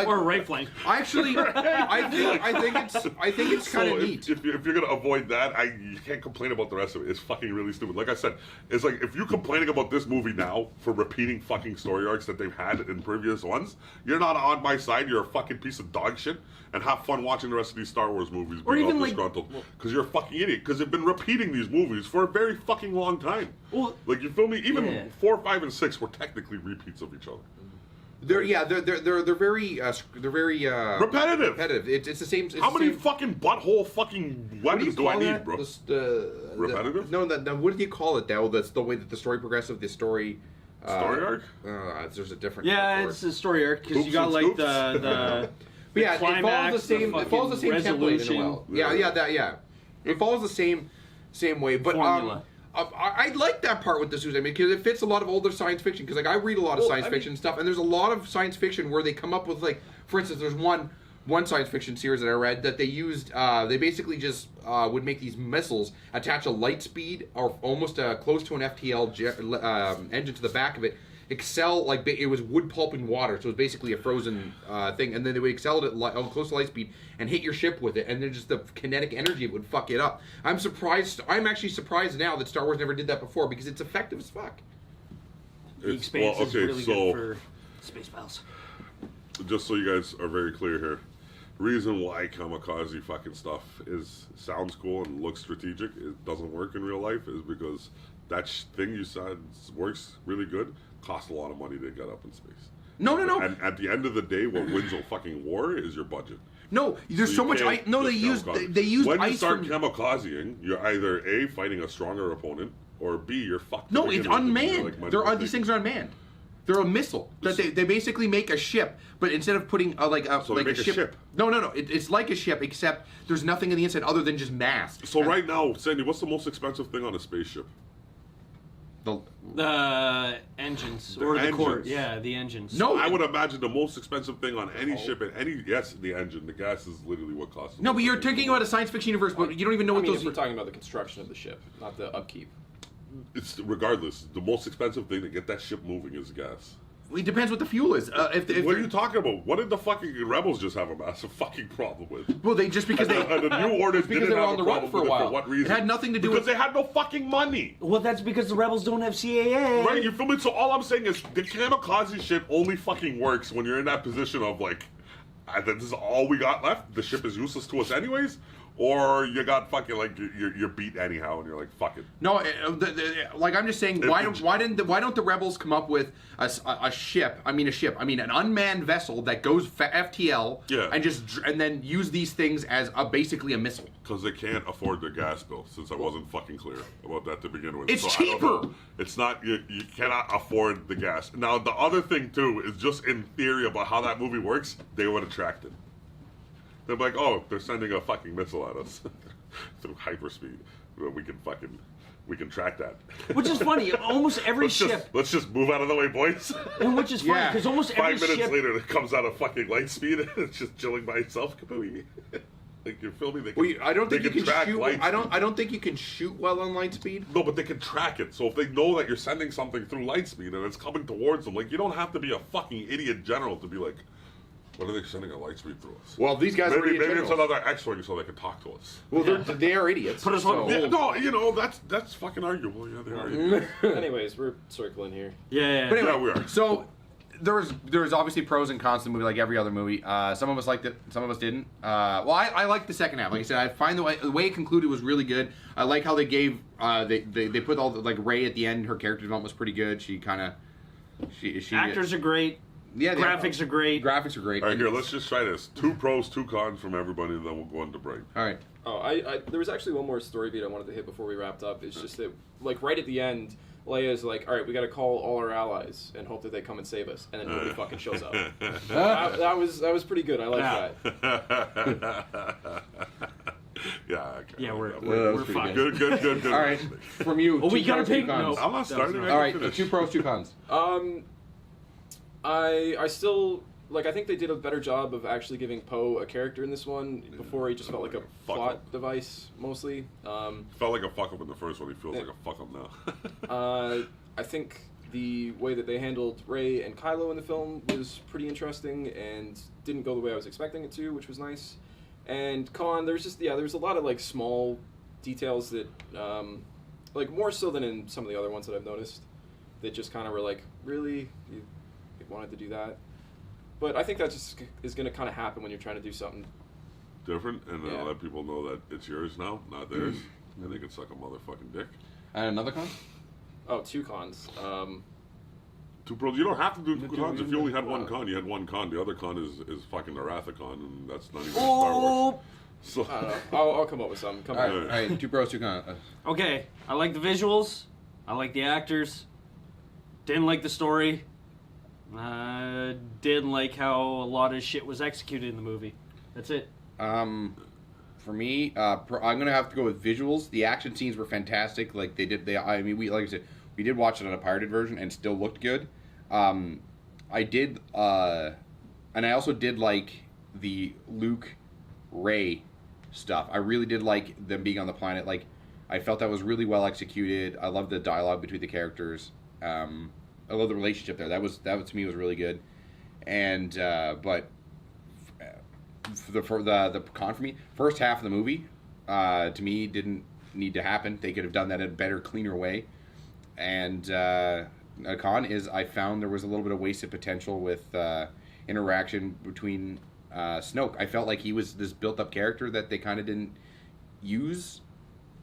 Or right flank. actually, I think it's kind of So neat. if you're gonna avoid that, you can't complain about the rest of it. It's fucking really stupid. Like I said, it's like if you're complaining about this movie now for repeating fucking story arcs that they've had in previous ones, you're not on my side. You're a fucking piece of dog shit. And have fun watching the rest of these Star Wars movies. Or being even, all like- disgruntled because you're a fucking idiot. Because they've been repeating these movies for a very fucking long time. Well, Like you feel me? Even yeah. 4, 5, and 6 were technically repeats of each other. They're very Repetitive. repetitive. It's the same. It's How the many same, fucking butthole fucking what do you weapons do I call need, that? bro? Repetitive? No, what do you call it, though? That's the way that the story progresses. The story. Story arc? There's a different. yeah, word for it's it. a story arc because you Oops got and like scoops. the But yeah, it follows climax, the same. the It follows the same fucking template in a resolution. well. Yeah. It follows the same way. But Formula. I like that part with the suicide because it fits a lot of older science fiction. Because like I read a lot of science fiction stuff, and there's a lot of science fiction where they come up with like, for instance, there's one science fiction series that I read that they used. They basically just would make these missiles attach a light speed or almost close to an FTL engine to the back of it. Excel like it was wood pulp and water, so it was basically a frozen thing, and then they would excel it at close to light speed and hit your ship with it, and then just the kinetic energy would fuck it up. I'm actually surprised now that Star Wars never did that before because it's effective as fuck. The Expanse is really good for space battles. Just so you guys are very clear here, reason why kamikaze fucking stuff sounds cool and looks strategic, it doesn't work in real life, is because that thing you said works really good. Cost a lot of money to get up in space. No. And at the end of the day, what wins a fucking war is your budget. No, there's so much ice. No, they use when ice. You start kamikazing, you're either A, fighting a stronger opponent, or B, you're fucked. No, it's unmanned. These things are unmanned. They're a missile. They basically make a ship, but instead of putting a ship. No. It's like a ship, except there's nothing in the inside other than just mass. So right now, Sandy, what's the most expensive thing on a spaceship? The engines or the core. Yeah, the engines. No, I would imagine the most expensive thing on any ship and the engine. The gas is literally what costs. No, but you're talking about a science fiction universe, but you don't even know what those. If we're talking about the construction of the ship, not the upkeep. It's regardless. The most expensive thing to get that ship moving is gas. It depends what the fuel is. What are you talking about? What did the fucking rebels just have a massive fucking problem with? Well, the New Order didn't have a problem for a while. For what reason? It had nothing to do because they had no fucking money. Well, that's because the rebels don't have CAA. Right? You feel me? So all I'm saying is the kamikaze shit only fucking works when you're in that position of like, this is all we got left. The ship is useless to us anyways. Or you got fucking like you're beat anyhow, and you're like fuck it. No, like I'm just saying, why don't the rebels come up with a ship? I mean an unmanned vessel that goes FTL, and then use these things as basically a missile. Because they can't afford their gas bill. Since I wasn't fucking clear about that to begin with. It's cheaper. It's not you cannot afford the gas. Now the other thing too is just in theory about how that movie works. They would attract it. They're like, oh, they're sending a fucking missile at us through hyperspeed. We can track that. Which is funny. Almost every ship. Let's just move out of the way, boys. And which is funny because almost every ship. 5 minutes later, it comes out of fucking light speed and it's just chilling by itself. Kabooey. Like you're filming. I don't think you can shoot. I don't think you can shoot well on light speed. No, but they can track it. So if they know that you're sending something through light speed and it's coming towards them, like you don't have to be a fucking idiot general to be like. What are they sending a light speed through us? Well, these guys maybe it's another X-wing so they can talk to us. Well, they are idiots. Put us on hold. No, that's fucking arguable. Yeah, they are idiots. Anyways, we're circling here. Yeah. But anyway, we are. So there's obviously pros and cons to the movie, like every other movie. Some of us liked it, some of us didn't. Well, I liked the second half. Like I said, I find the way it concluded was really good. I like how they gave they put all the like Rey at the end. Her character development was pretty good. She Actors are great. Yeah, graphics are great. Graphics are great. All right, here, let's just try this. 2 pros, 2 cons from everybody, and then we'll go into break. All right. Oh, there was actually one more story beat I wanted to hit before we wrapped up. It's just that, like, right at the end, Leia's like, all right, we got to call all our allies and hope that they come and save us, and then nobody fucking shows up. that was pretty good. I like that. Yeah, okay. Yeah, we're fine. Good. All right, from you. Well, we gotta take I'm not starting. All right, 2 pros, 2 cons. I still like. I think they did a better job of actually giving Poe a character in this one. Before he just felt like a plot device mostly. Felt like a fuck up in the first one. He feels like a fuck up now. I think the way that they handled Rey and Kylo in the film was pretty interesting and didn't go the way I was expecting it to, which was nice. And con, there's a lot of like small details that, like more so than in some of the other ones that I've noticed, that just kind of were like, really, you wanted to do that? But I think that just is going to kind of happen when you're trying to do something different and let people know that it's yours now, not theirs, and they can suck a motherfucking dick. And another con? Oh, 2 cons. 2 pros. You don't have to do 2 cons. If you only had 1 con, you had 1 con. The other con is fucking the Wrathacon, and that's not even Star Wars. So I don't know. I'll come up with something. All right, 2 pros, 2 cons. Okay, I like the visuals. I like the actors. Didn't like the story. Didn't like how a lot of shit was executed in the movie. That's it. For me, I'm gonna have to go with visuals. The action scenes were fantastic. Like we like I said, we did watch it on a pirated version and still looked good. I did, and I also did like the Luke Ray stuff. I really did like them being on the planet. Like, I felt that was really well executed. I love the dialogue between the characters. I love the relationship there. That to me was really good. And but for the con for me, first half of the movie, to me didn't need to happen. They could have done that in a better, cleaner way. And a con is I found there was a little bit of wasted potential with interaction between Snoke. I felt like he was this built-up character that they kind of didn't use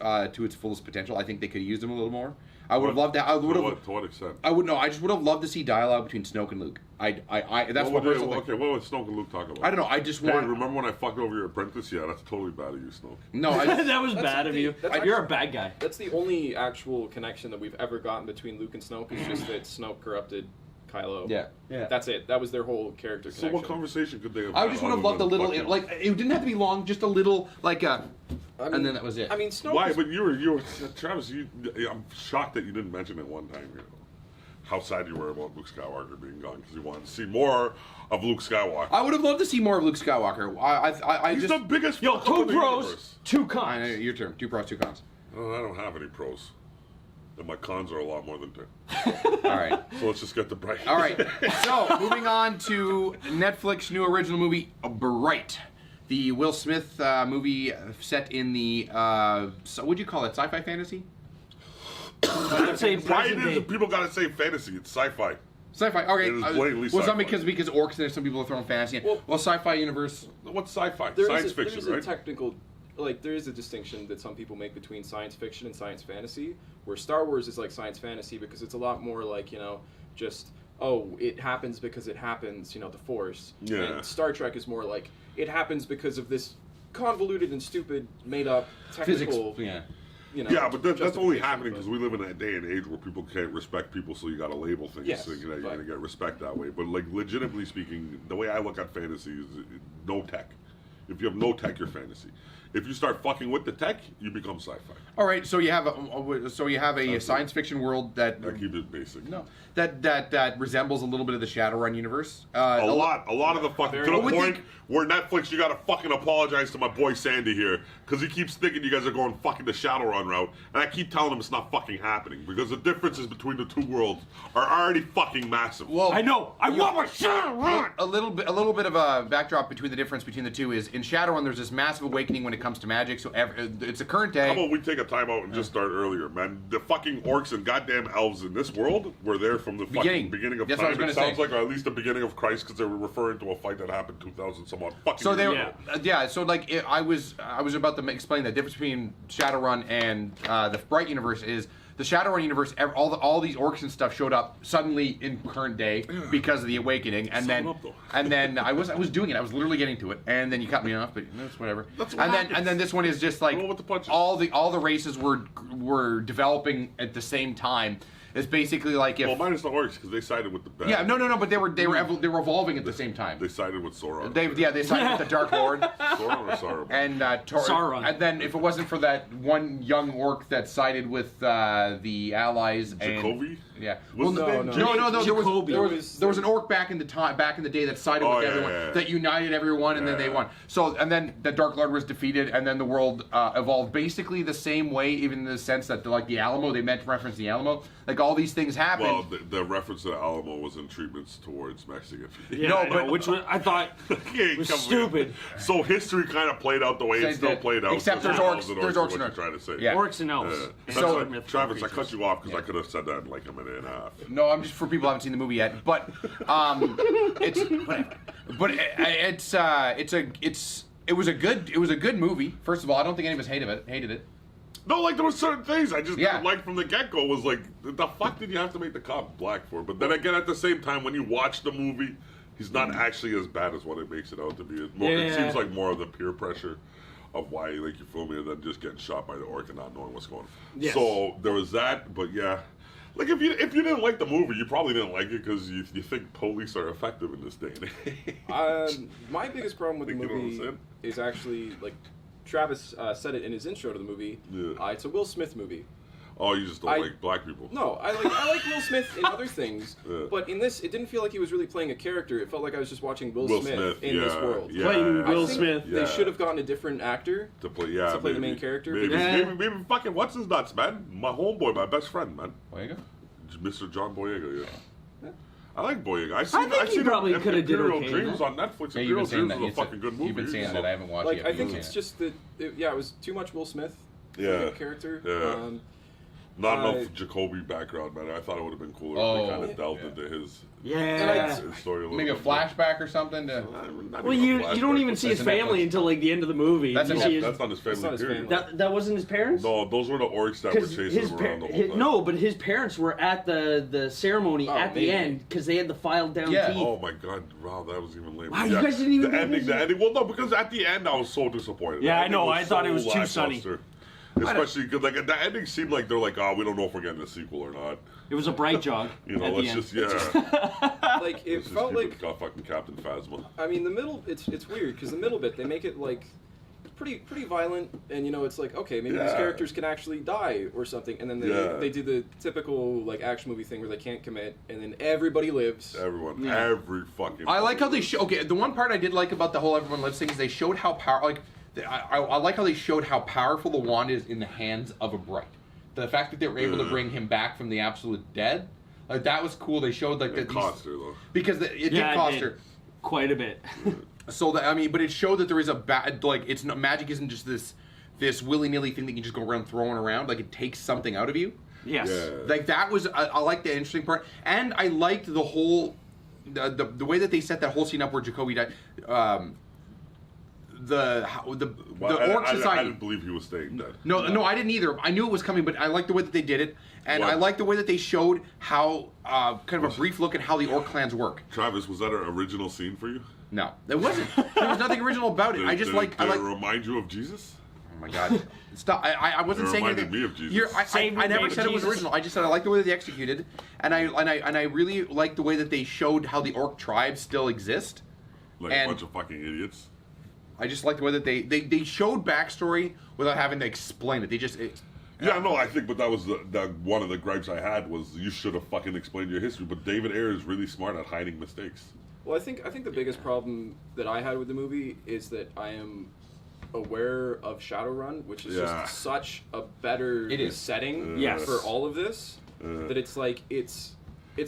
to its fullest potential. I think they could have used him a little more. I would have loved that. To what extent? I would know. I just would have loved to see dialogue between Snoke and Luke. That's what. Okay, what would Snoke and Luke talk about? I don't know. I just Hey, want. remember when I fucked over your apprentice? Yeah, that's totally bad of you, Snoke. No, That was bad of you. You're a bad guy. That's the only actual connection that we've ever gotten between Luke and Snoke. Is just that Snoke corrupted Kylo. Yeah. That's it. That was their whole character So connection. what conversation could they have? I just would have loved a little. Like, it didn't have to be long. Just a little, like and then that was it. I mean, Snoke. Why? was- But you were Travis. I'm shocked that you didn't mention it one time. How sad you were about Luke Skywalker being gone because you wanted to see more of Luke Skywalker. I would have loved to see more of Luke Skywalker. He's just the biggest. Yo, fuck up 2 in the pros, universe. 2 I cons. know, your turn. 2 pros, 2 cons. Oh, I don't have any pros. And my cons are a lot more than 2. All right. So let's just get the Bright. All right. So moving on to Netflix new original movie Bright, the Will Smith movie set in the what'd you call it? Sci-fi fantasy? I'd say Why present day. people gotta say fantasy? It's sci-fi. Sci-fi. Okay. It is blatantly well, it's not sci-fi. because orcs and some people are throwing fantasy in. Well- Well, sci-fi universe. What's sci-fi? There is Science a, fiction, there is right? a technical, like there is a distinction that some people make between science fiction and science fantasy, where Star Wars is like science fantasy because it's a lot more like, just, oh, it happens because it happens, the Force. Yeah. And Star Trek is more like, it happens because of this convoluted and stupid, made-up, Physics. technical, Yeah. Yeah, but that's only justification, happening but- because we live in a day and age where people can't respect people, so you got to label things Yes, thinking that you're but- going to get respect that way. But like legitimately speaking, the way I look at fantasy is no tech. If you have no tech, you're fantasy. If you start fucking with the tech, you become sci-fi. All right. So you have a science fiction world that I keep it basic. no that resembles a little bit of the Shadowrun universe. A lot of the fucking to the With point where Netflix, you gotta fucking apologize to my boy Sandy here because he keeps thinking you guys are going fucking the Shadowrun route, and I keep telling him it's not fucking happening because the differences between the 2 worlds are already fucking massive. Well, I know. I want my Shadowrun. a little bit of a backdrop between the difference between the two is in Shadowrun there's this massive awakening when it comes to magic. So it's a current day. How about we take a time out and just start earlier, man? The fucking orcs and goddamn elves in this world were there from the fucking beginning of That's what I time. was It gonna sounds say. like at least the beginning of Christ because they were referring to a fight that happened 2,000 some odd fucking So they years ago. So like I was about to explain the difference between Shadowrun and the Bright universe is the Shadowrun universe. All these orcs and stuff showed up suddenly in current day because of the awakening, and Sum up, though. then I was doing it. I was literally getting to it, and then you cut me off, but it's whatever. That's what and happens. then this one is just like Roll with the punches. all the races were developing at the same time. It's basically like if Well, minus the orcs because they sided with the bad. yeah no but they were evolving at the same time. They sided with Sauron. They sided with the Dark Lord. Sauron or Sauron? And Sauron. and then if it wasn't for that one young orc that sided with the allies Jacoby? and yeah, Wasn't well, his name no, Jacoby. there was an orc back in the day that sided Oh, with yeah, everyone yeah, yeah. that united everyone and then they Yeah. won. So and then the Dark Lord was defeated and then the world evolved basically the same way, even in the sense that like the Alamo, they meant to reference the Alamo, like all these things happened. Well, the reference to the Alamo was in treatments towards Mexican. Yeah, No, I know, but- which one I thought Yeah, was come stupid. in. So history kind of played out the way it Same still did. played out. Except So there's elves orcs- and there's are orcs what and you're orcs. trying to say. Yeah. Orcs and elves. And So, other mythical Travis, I creatures. cut you off because I could have said that in like a minute and a half. No, I'm just for people who haven't seen the movie yet. But it's whatever. But it was a good movie. First of all, I don't think any of us hated it. No, like there were certain things I just Yeah. didn't like from the get-go. Was like, the fuck did you have to make the cop black for? But then again, at the same time, when you watch the movie, he's not actually as bad as what it makes it out to be. It's more, It Yeah. seems like more of the peer pressure of why, like, you feel me, than just getting shot by the orc and not knowing what's going on. Yes. So there was that, but yeah. Like, if you didn't like the movie, you probably didn't like it because you think police are effective in this day and age. My biggest problem with the Think you know what I'm movie saying? is actually like Travis said it in his intro to the movie. Yeah. It's a Will Smith movie. Oh, you just don't like black people. No, I like Will Smith in other things, Yeah. but in this, it didn't feel like he was really playing a character. It felt like I was just watching Will Smith in this world. Yeah. Playing I Will think Smith. They should have gotten a different actor to play the main character. Maybe fucking what's his nuts, man? My homeboy, my best friend, man. Boyega? Mr. John Boyega, yeah. I like Boyega. I think he probably could have did Imperial okay. Dreams on Netflix. Yeah, you've Imperial been saying Dreams that. is a fucking good movie. You've been saying that. I haven't watched it Like, yet. I think it's just that, it was too much Will Smith. Yeah. Character. Yeah. Not enough Jacoby background, man. I thought it would have been cooler if they kind of delved into his story a little Maybe a bit. flashback or something. Well, you don't even see his family until like the end of the movie. That's You a see That's not his family. not his period. family. that wasn't his parents. No, those were the orcs that were chasing him around the whole time. No, but his parents were at the ceremony at the maybe. end because they had the filed down Yeah. teeth. Oh my god, wow, that was even lame. Wow, you guys didn't even the get ending. this? The ending. Well, no, because at the end I was so disappointed. Yeah, The I ending know, I thought it was too sunny. lackluster. Especially because like the ending seemed like they're like, oh, we don't know if we're getting a sequel or not. It was a bright jog. You know, at let's the end. just Like it let's just felt keep like it got fucking Captain Phasma. I mean the middle. It's weird because the middle bit they make it like pretty violent, and it's like okay maybe these Yeah. characters can actually die or something, and then they do the typical like action movie thing where they can't commit, and then everybody lives. Everyone, every fucking. I like how they show. Okay, the one part I did like about the whole everyone lives thing is they showed how I like how they showed how powerful the wand is in the hands of a bright. The fact that they were able to bring him back from the absolute dead, like that was cool. They showed like It cost her though. because it did cost her quite a bit. So that but it showed that there is a bad it's not magic isn't just this willy nilly thing that you can just go around throwing around. Like it takes something out of you. Yes. Yeah. Like that was I like the interesting part, and I liked the whole the way that they set that whole scene up where Jacoby died. The orc society. I didn't believe he was staying dead. No, I didn't either. I knew it was coming, but I liked the way that they did it, and I liked the way that they showed how kind of a brief look at how the orc clans work. Travis, was that an original scene for you? No, it wasn't. There was nothing original about it. I just Did it remind you of Jesus? Oh my god! Stop! I wasn't It saying reminded anything. me of Jesus. I never baby said it was Jesus. original. I just said I like the way that they executed, and I really like the way that they showed how the orc tribes still exist. Like And- a bunch of fucking idiots. I just like the way that they showed backstory without having to explain it. They just Yeah, no, I think, but that was the one of the gripes I had was you should have fucking explained your history. But David Ayer is really smart at hiding mistakes. Well, I think the biggest problem that I had with the movie is that I am aware of Shadowrun, which is just such a better setting Yes. for all of this that it's like it's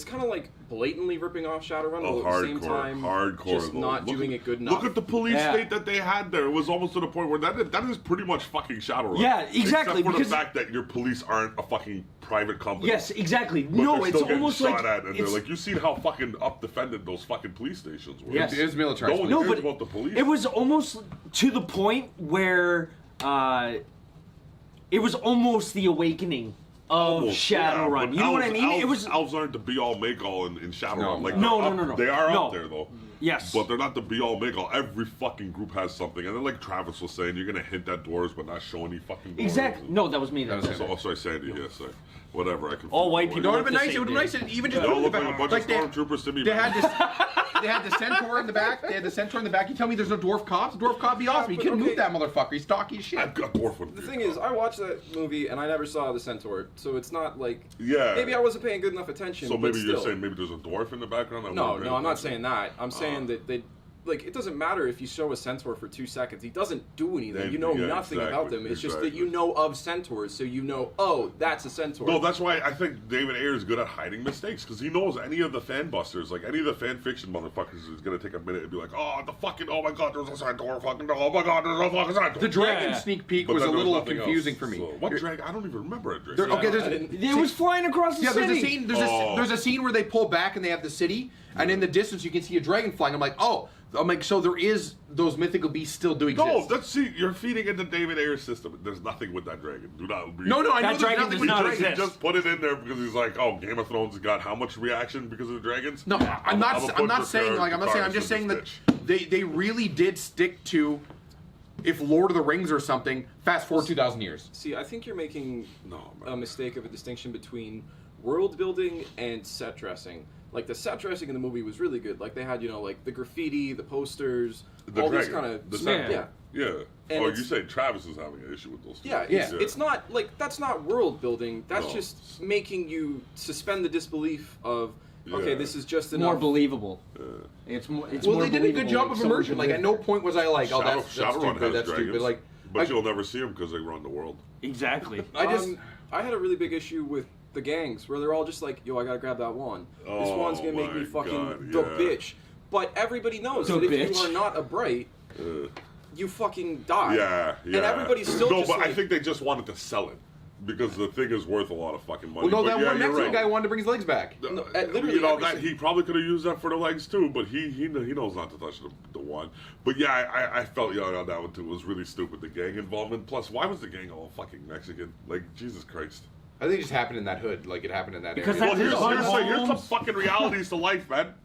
kind of like blatantly ripping off Shadowrun, Oh, but at the same time just though. not doing it good enough. Look at the police Yeah. state that they had there. It was almost to the point where that is pretty much fucking Shadowrun. Yeah, exactly, Except for because- the fact that your police aren't a fucking private company. Yes, exactly. But No, they're it's still getting almost shot like at, and they're it's- like, you seen how fucking up defended those fucking police stations were. Yes. it is military. No one No, cares but about the police. it was almost to the point where it was almost the awakening of Almost, yeah, Shadowrun. but You know what I mean? Elves, it was elves aren't the be all make all in Shadowrun. Like No, they're no, up- no. They are No. up there though. yes, But they're not the be all make all. Every fucking group has something. And then like Travis was saying, you're gonna hint at doors but not show any fucking doors. exactly. No, that was me. That was him. Oh, sorry, Sandy. Yes, sorry. Whatever. I can. All white people It would have look been the nice. It same, would have been nice, even just They all put look it like a back. bunch Like of stormtroopers to me. they man. had this. They had the centaur in the back. They had the centaur in the back. You tell me there's no dwarf cops? Dwarf cop be awesome. You but couldn't okay. move that motherfucker. He's stocky as shit. I've got dwarf with The me. thing is, I watched that movie and I never saw the centaur, so it's not like Yeah. maybe I wasn't paying good enough attention. So but maybe you're still. saying maybe there's a dwarf in the background. No, I'm not saying that. I'm saying that they. Like, it doesn't matter if you show a centaur for 2 seconds. He doesn't do anything. Then- You know yeah, nothing about exactly, them. It's just that exactly. you know of centaurs, so you know, oh, that's a centaur. No, that's why I think David Ayer is good at hiding mistakes because he knows any of the fan busters, like any of the fan fiction motherfuckers, is gonna take a minute and be like, oh my god, there's a centaur, fucking, oh my god, there's a fucking centaur. The dragon Yeah. sneak peek But was a then there little nothing confusing else. for me. So, what dragon? I don't even remember a dragon. Okay, I didn't- It was flying across the Yeah, city. there's a scene. There's a scene where they pull back and they have the city, and in the distance you can see a dragon flying. I'm like, oh, so there is those mythical beasts still do exist. No, that's see, you're feeding into David Ayer's system. There's nothing with that dragon. Do not. no, I know That there's dragon nothing does with the not dragon. exist. He just put it in there because he's like, oh, Game of Thrones got how much reaction because of the dragons? No, I'm not saying like I'm not saying. I'm Turcottetravis just saying in that this they really did stick to, if Lord of the Rings or something. Fast forward 2,000 years. See, I think you're making No, a man. mistake of a distinction between world building and set dressing. Like, the set dressing in the movie was really good. Like, they had, like, the graffiti, the posters, The all dragon, this kind of... the yeah. centaur. Yeah. And You say Travis is having an issue with those two. Yeah, it's not like that's not world building. That's just making you suspend the disbelief of okay, this is just enough. More believable. It's more. It's more they did a good job of immersion. Like at no believable. point was I like, oh, that's Shadowrun stupid. has That's dragons, stupid. Like, but you'll never see them because they run the world. Exactly. I had a really big issue with the gangs where they're all just like, yo, I gotta grab that wand. This wand's gonna make me fucking the bitch. But everybody knows that if you are not a bright, you fucking die. Yeah. And everybody's still no, just but like, I think they just wanted to sell it because the thing is worth a lot of fucking money. well, no, but that one Mexican right. guy wanted to bring his legs back. literally You know, every that he probably could have used that for the legs too, but he knows not to touch the wand. But yeah, I felt young on that one too. It was really stupid, the gang involvement. Plus, why was the gang all fucking Mexican? Like, Jesus Christ. I think it just happened in that hood. Like it happened in that Because area. Well, that's here's some fucking realities to life, man.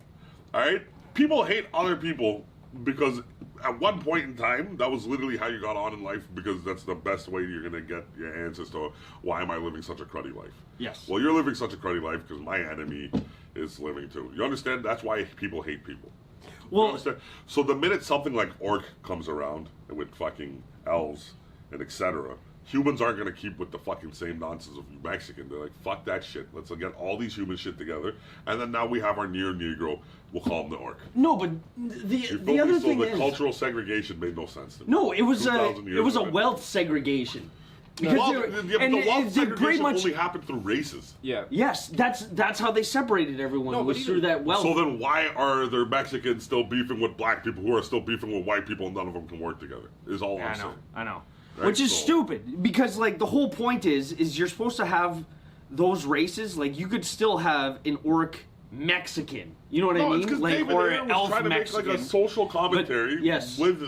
All right, people hate other people because at one point in time, that was literally how you got on in life because that's the best way you're gonna get your answers to why am I living such a cruddy life. Yes. Well, you're living such a cruddy life because my enemy is living too. You understand? That's why people hate people. Well, You understand? So the minute something like Orc comes around with fucking elves and etc., humans aren't going to keep with the fucking same nonsense of Mexican. They're like, fuck that shit. Let's get all these human shit together. And then now we have our near Negro. We'll call him the Orc. no, but the other thing the is cultural segregation made no sense to me. no, it was 2,000 years a of it. wealth segregation. Because Well, they were- the wealth they segregation pretty much only happened through races. yeah. yes, that's how they separated everyone. No, but was even- through that wealth. So then why are there Mexicans still beefing with black people who are still beefing with white people and none of them can work together? Is all I'm saying. I know. Right, Which is so- stupid because like the whole point is you're supposed to have those races. Like you could still have an orc Mexican. You know what I No, it's mean? because Like David or Ayer an was elf trying to Mexican. make like a social commentary yes. with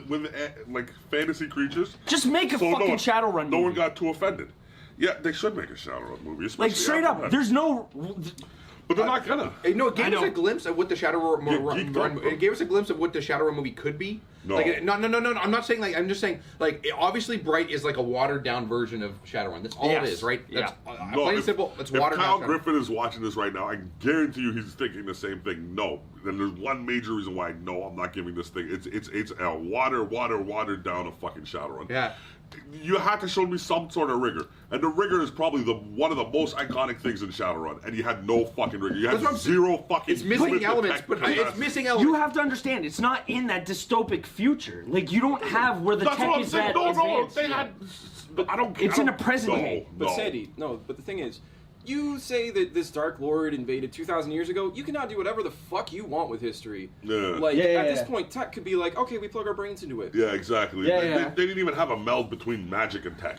like fantasy creatures. Just make a So fucking Shadowrun No one movie. got too offended. Yeah, they should make a Shadowrun movie. Like especially straight after up, that. there's no. But they're not gonna. No, it gave I us know. a glimpse of what the Shadowrun geeked up, bro. it gave us a glimpse of what the Shadowrun movie could be. No. Like, no. I'm not saying like. I'm just saying like. Obviously, Bright is like a watered down version of Shadowrun. That's all Yes. it is, right? Yeah. That's, No, plain and if- simple. It's if watered Kyle down. Griffin is watching this right now, I guarantee you he's thinking the same thing. No, then there's one major reason why no, I'm not giving this thing. It's a watered down of fucking Shadowrun. Yeah. You have to show me some sort of rigor, and the rigor is probably one of the most iconic things in Shadowrun. And you had no fucking rigor. You had That's what I'm zero fucking. It's missing human elements, detect but it's capacity. missing elements. You have to understand, it's not in that dystopic future. Like you don't have where the That's tech what I'm is saying. that No, advanced. they had. But I don't. It's I in don't- a present no, day. But no. Sandy, no. But the thing is, you say that this Dark Lord invaded 2,000 years ago. You cannot do whatever the fuck you want with history. Yeah. Like Yeah, at yeah, this yeah. point, tech could be like, okay, we plug our brains into it. Yeah, exactly. Yeah, they, yeah. They didn't even have a meld between magic and tech.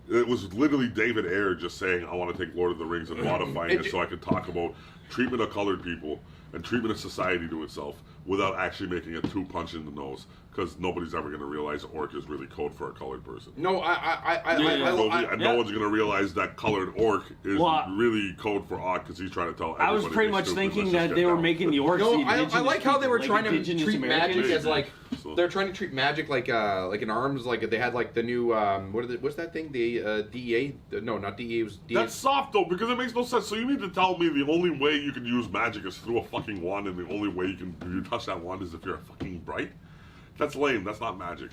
It was literally David Ayer just saying, I want to take Lord of the Rings and modifying it so I could talk about treatment of colored people and treatment of society to itself without actually making it too punch in the nose. Because nobody's ever going to realize orc is really code for a colored person. No, And no one's going to realize that colored orc is Well, really code for odd because he's trying to tell everybody. I was pretty "Be much stupid, thinking let's just that get they were down." making the orcs. No, the I indigenous like how they were people, trying like to indigenous treat magic Americans. as like So- they're trying to treat magic like in arms. Like they had like the new what's that thing? The DEA? No, not DEA. It was DEA. That's soft though, because it makes no sense. So you mean to tell me the only way you can use magic is through a fucking wand, and the only way you touch that wand is if you're a fucking bright? That's lame. That's not magic.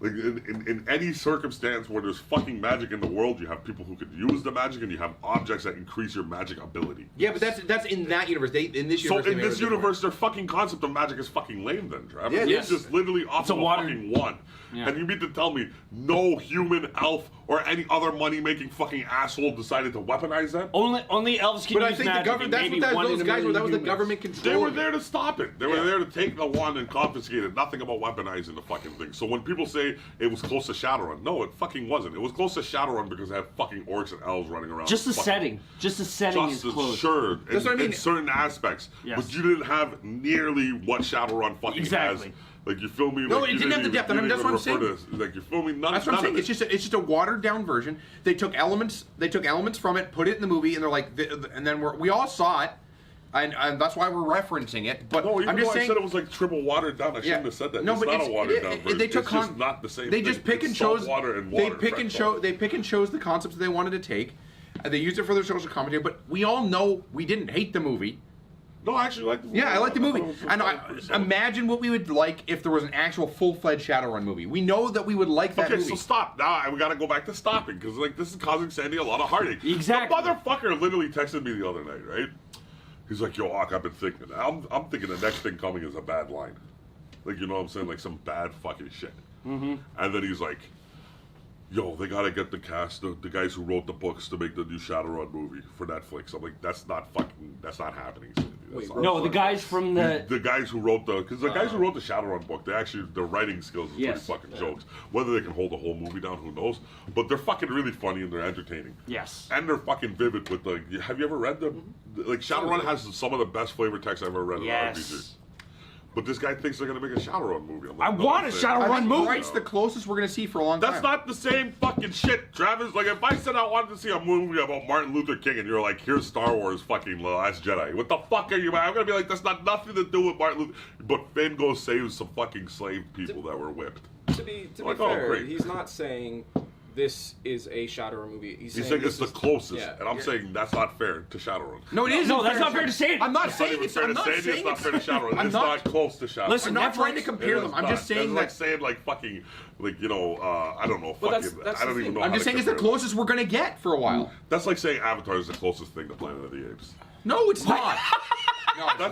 Like in any circumstance where there's fucking magic in the world, you have people who could use the magic, and you have objects that increase your magic ability. Yeah, but that's in that universe. In this So universe. in this universe, their fucking concept of magic is fucking lame, then, Travis. Yeah, It's yes. just literally off It's a of a water- fucking wand. Yeah. And you mean to tell me no human elf or any other money-making fucking asshole decided to weaponize that? Only elves can But I use think the magic, government. and That's maybe what one those in a guys were. That was the million government humans. They were controlling. there to stop it. They were there to take the wand and confiscate it. Nothing about weaponizing the fucking thing. So when people say it was close to Shadowrun, no, it fucking wasn't. It was close to Shadowrun because it had fucking orcs and elves running around. Just the Fucking- setting. Just the setting Just is close. sure, That's what I mean. in certain aspects, Yes. but you didn't have nearly what Shadowrun fucking Exactly. has. Like, you feel me? No, like, it you didn't have the depth. I you mean, didn't that's even what I'm refer to- like, you feel me? None, That's what I'm none saying. of It's just a watered down version. They took elements. from it, put it in the movie, and they're like, and then we all saw it, and that's why we're referencing it. But No, even I'm though just I saying. said it was like triple watered down, I shouldn't have said that. No, it's but not a watered down version. they took it's just not the same They thing. just pick It's and salt chose. water and They water. pick and chose. They pick and chose the concepts that they wanted to take. And they used it for their social commentary. But we all know we didn't hate the movie. No, I actually like the movie. Yeah, I like the movie. And pretty solid. imagine what we would like if there was an actual full-fledged Shadowrun movie. We know that we would like that Okay, movie. so stop. Now we gotta go back to stopping because like this is causing Sandy a lot of heartache. Exactly. The motherfucker literally texted me the other night, right? He's like, "Yo, Ak, I've been thinking. I'm thinking the next thing coming is a bad line, like you know what I'm saying, like some bad fucking shit." Mm-hmm. And then he's like, "Yo, they gotta get the cast, the guys who wrote the books to make the new Shadowrun movie for Netflix." I'm like, that's not happening. Sandy. That's not No, the guys from the guys who wrote the guys who wrote the Shadowrun book, their writing skills is Yes. pretty fucking jokes. Whether they can hold the whole movie down, who knows? But they're fucking really funny and they're entertaining. Yes. And they're fucking vivid with the. Have you ever read them? Like Shadowrun has some of the best flavor text I've ever read in an RPG. Yes. But this guy thinks they're gonna make a Shadowrun movie. I'm like, I want a man. Shadowrun I think movie. Bright's the closest we're going to see for a long time. That's not the same fucking shit, Travis. Like, if I said I wanted to see a movie about Martin Luther King and you're like, here's Star Wars fucking Last Jedi. What the fuck are you, man? I'm gonna be like, that's not nothing to do with Martin Luther. But Finn goes saves some fucking slave people that were whipped. To be Like, oh, fair, great. he's not saying this is a Shadowrun movie. He's He's saying saying this it's the is- closest, yeah. and I'm saying that's not fair to Shadowrun. No, it is. No, that's not fair to say it. I'm not It's not saying even it's. fair I'm to not say it. saying It's not fair to Shadowrun. I'm It's not close to Shadowrun. Listen, I'm not trying to Netflix- compare It them. is I'm not. just saying That's that. like saying like fucking like you know I don't know Well, fucking that's I don't the even thing. know. I'm how just to saying it's the compare them. closest we're going to get for a while. That's like saying Avatar is the closest thing to Planet of the Apes. No, it's not. No, it's That's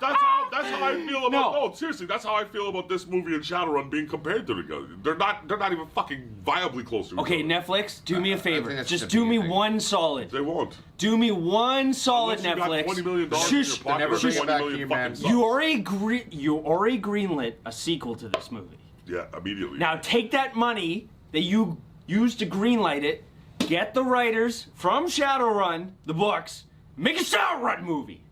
not. that's how I feel about No. seriously, that's how I feel about this movie and Shadowrun being compared to together. They're not even fucking viably close to each Okay, other. Netflix, do me a I favor. think that's Just just do a me thing. one solid. They won't. Do me one solid, Unless you got Netflix. $20 million in your Shush. pocket, never or bring it 20 back million to you, fucking man. subs. You already greenlit a sequel to this movie. Yeah, immediately. Now take that money that you used to greenlight it, get the writers from Shadowrun, the books, make a Shadowrun movie.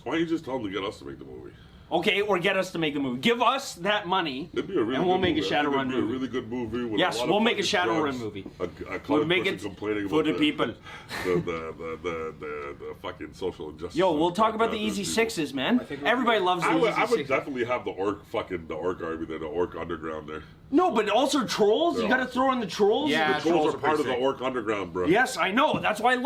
Why don't you just tell them to get us to make the movie? Okay, or get us to make the movie. Give us that money, It'd be a really and we'll good make a movie. I think Shadowrun it'd be a movie. really good movie. With Yes, a lot we'll of make a fucking Shadowrun drugs. movie. A We'll make person it complaining for about the people. The fucking social injustice. Yo, we'll talk about the There's easy people. sixes, man. think we Everybody can- loves the I would easy sixes. definitely have the orc army there, the orc underground there. No, but also trolls. You They're gotta awesome. throw in the trolls. Yeah. The trolls trolls are are part of pretty the sick. orc underground, bro. Yes, I know. That's what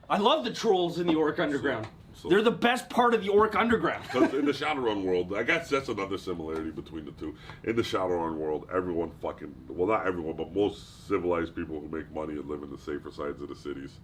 I love the trolls in the Orc Underground. So- They're the best part of the Orc Underground. Because in the Shadowrun world, I guess that's another similarity between the two. In the Shadowrun world, everyone fucking, well, not everyone, but most civilized people who make money and live in the safer sides of the cities,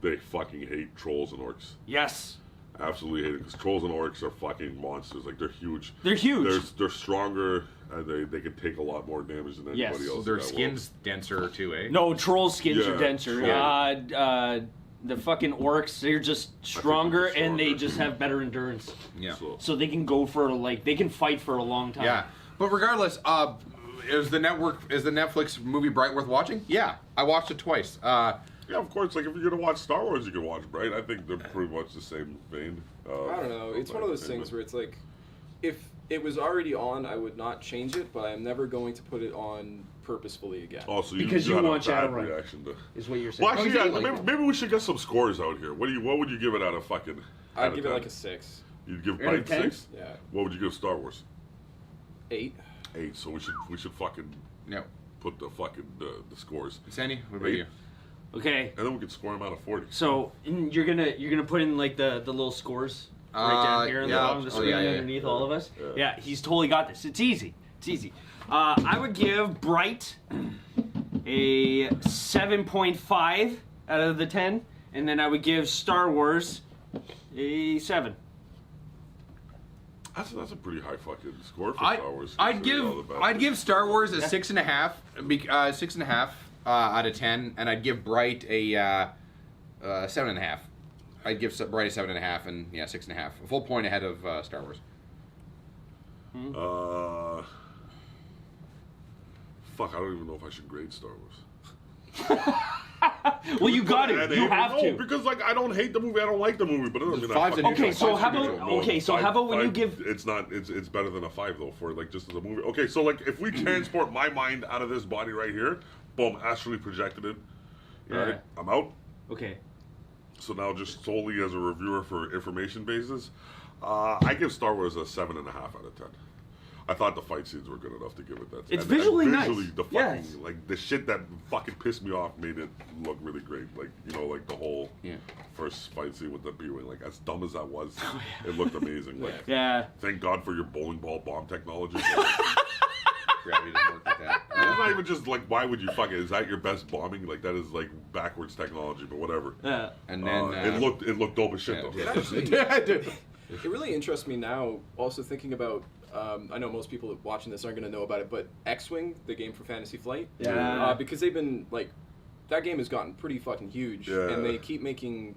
they fucking hate trolls and orcs. Yes. Absolutely hate it, because trolls and orcs are fucking monsters. Like, they're huge. They're huge. They're stronger, and they can take a lot more damage than anybody Yes. else. Their in that skin's denser too, eh? No, troll skins Yeah, are denser. troll. The fucking orcs, they're just stronger they're and they stronger. just have better endurance. Yeah. world. So they can go for they can fight for a long time. Yeah. But regardless, is the Netflix movie Bright worth watching? Yeah, I watched it twice. Yeah, of course. Like, if you're gonna watch Star Wars, you can watch Bright. I think they're pretty much the same vein. I don't know. It's one of those things where it's like, if it was already on, I would not change it, but I'm never going to put it on purposefully again. Oh, so Because you had a want bad Shadowrun. reaction to. Is what you're saying. Well, actually, Oh, yeah, you didn't like maybe we should get some scores out here. What would you give it out of fucking? I'd give it like a 6. You'd give Out of Bright 10? 6. Yeah. What would you give Star Wars? 8. 8. So we should fucking No. put the fucking the scores, Sandy, what about 8. you? Okay. and then we can score them out of 40. So you're gonna put in like the little scores right down here in the yeah. bottom of the Oh, screen yeah, yeah, underneath all of us. Yeah. Yeah, he's totally got this. It's easy. It's easy. I would give Bright a 7.5 out of the 10, and then I would give Star Wars a 7. That's a pretty high fucking score for I'd Star Wars. I'd considering all the bad I'd things. give Star Wars a 6.5, 6.5 out of 10, and I'd give Bright a 7.5. I'd give Bright a 7.5, and yeah, 6.5, a full point ahead of Star Wars. Fuck, I don't even know if I should grade Star Wars. Well, you got And it. You have no, to. because like I don't hate the movie, I don't like the movie, but it doesn't mean I Five's fucking a neutral. Okay, so Five's how a about neutral. okay, so how about when you give It's not. It's better than a 5 though for like just as a movie. Okay, so like if we transport my mind out of this body right here, boom, astrally projected it. Yeah. Right, I'm out. okay. So now just solely as a reviewer for information basis, I give Star Wars a 7.5 out of 10. I thought the fight scenes were good enough to give it that. It's visually nice. The fucking, Yes. like the shit that fucking pissed me off made it look really great. Like like the whole first fight scene with the B-wing. Like as dumb as that was, it looked amazing. Like thank God for your bowling ball bomb technology. Gravity doesn't work like that. It's not even just like why would you fuck it? Is that your best bombing? Like that is like backwards technology, but whatever. Yeah. And then it looked dope as shit though. It really interests me now. Also thinking about, I know most people watching this aren't going to know about it, but X-Wing, the game for Fantasy Flight, because they've been like, that game has gotten pretty fucking huge, and they keep making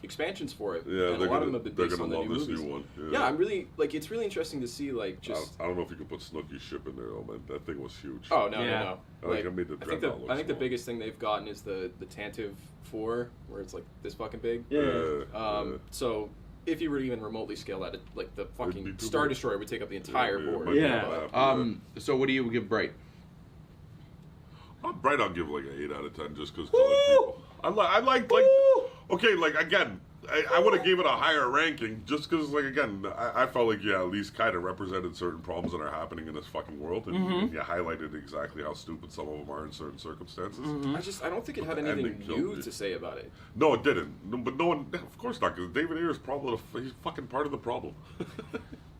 expansions for it. Yeah, and a lot of them have been based on the new this movies. new one. Yeah, I'm really like. It's really interesting to see like just. I don't know if you could put Snooki's ship in there though, man. That thing was huge. Oh no. Like, I made the I think the biggest thing they've gotten is the Tantive 4, where it's like this fucking big. So if you were to even remotely scale that, like the fucking Star Destroyer would take up the entire board. So what do you give Bright? Bright, I'll give like an 8 out of 10 just because people. I like okay, like again, I would have gave it a higher ranking just because like again, I felt like at least kind of represented certain problems that are happening in this fucking world and you highlighted exactly how stupid some of them are in certain circumstances. I don't think it had anything new to say about it. No, it didn't. But no one, of course not, because David Ayer is probably he's fucking part of the problem.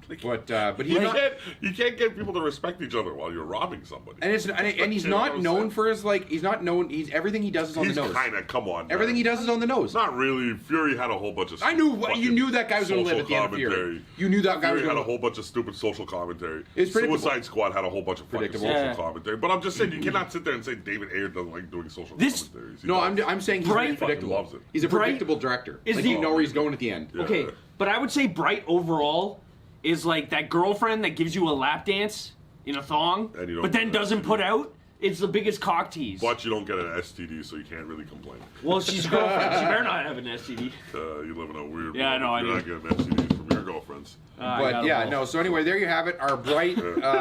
But he's not. You can't get people to respect each other while you're robbing somebody. And he's not known for his like. He's not known. He's everything he does is on the nose. Kind of come on. Everything he does is on the nose. Not really. Fury had a whole bunch of. You knew that guy was going to live at the end of Fury. You knew that guy was Fury going had a whole bunch of stupid social commentary. It's predictable. Suicide Squad had a whole bunch of fucking social commentary. But I'm just saying you cannot sit there and say David Ayer doesn't like doing social commentaries. No, I'm saying he's Bright predictable. Loves it. He's a predictable director. You know where he's going at the end. Yeah. Okay, but I would say Bright overall is like that girlfriend that gives you a lap dance in a thong, but then doesn't put out. It's the biggest cock tease. But you don't get an STD, so you can't really complain. Well, she's a girlfriend. She better not have an STD. You live in a weird. Yeah, no, I You're not getting STDs from your girlfriends. So anyway, there you have it. Our Bright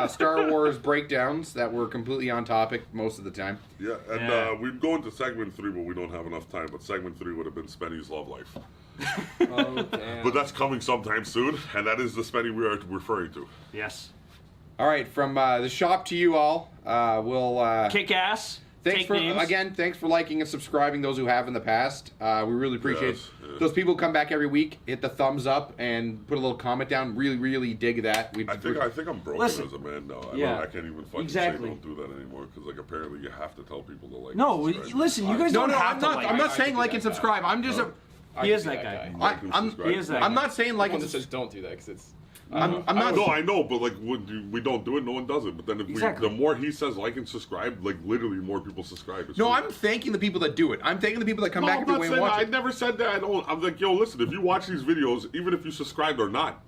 Star Wars breakdowns that were completely on topic most of the time. Yeah, and we'd go into segment 3, but we don't have enough time. But segment 3 would have been Spenny's love life. Oh, damn. But that's coming sometime soon, and that is the Spenny we are referring to. Yes. All right, from the shop to you all, we'll kick ass. Thanks for liking and subscribing. Those who have in the past, we really appreciate those people who come back every week. Hit the thumbs up and put a little comment down. Really, really dig that. I think I'm broken as a man now. I can't even fucking say don't do that anymore because like apparently you have to tell people to like. No, listen, you guys don't have to like. I'm not saying like and subscribe. I'm just he is that guy. I'm not saying like and subscribe. Says don't do that because it's. I'm not. No, I know, but like we don't do it, no one does it. But then if the more he says like and subscribe, like literally more people subscribe. I'm thanking the people that do it. I'm thanking the people that come back every way and watch it. I never said that. I'm like, yo, listen, if you watch these videos, even if you subscribed or not,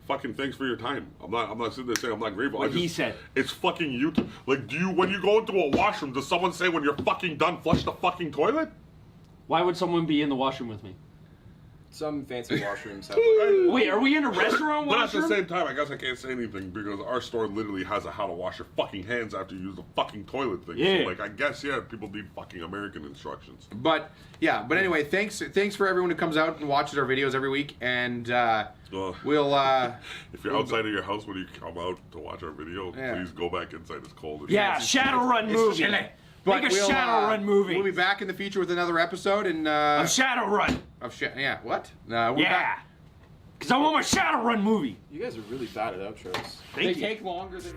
fucking thanks for your time. I'm not sitting there saying I'm not grateful. He said it's fucking YouTube. Like, when you go into a washroom, does someone say when you're fucking done, flush the fucking toilet? Why would someone be in the washroom with me? Some fancy washrooms have like... Wait, are we in a restaurant washroom? But at the same time, I guess I can't say anything because our store literally has a how to wash your fucking hands after you use the fucking toilet thing. Yeah. So, like, I guess, people need fucking American instructions. But anyway, thanks for everyone who comes out and watches our videos every week. And we'll... if you're outside of your house when you come out to watch our video, please go back inside. It's cold. Shadowrun movie. But make a Shadowrun movie. We'll be back in the future with another episode and of Shadowrun. What? Because I want my Shadowrun movie. You guys are really bad at outros. They take longer than.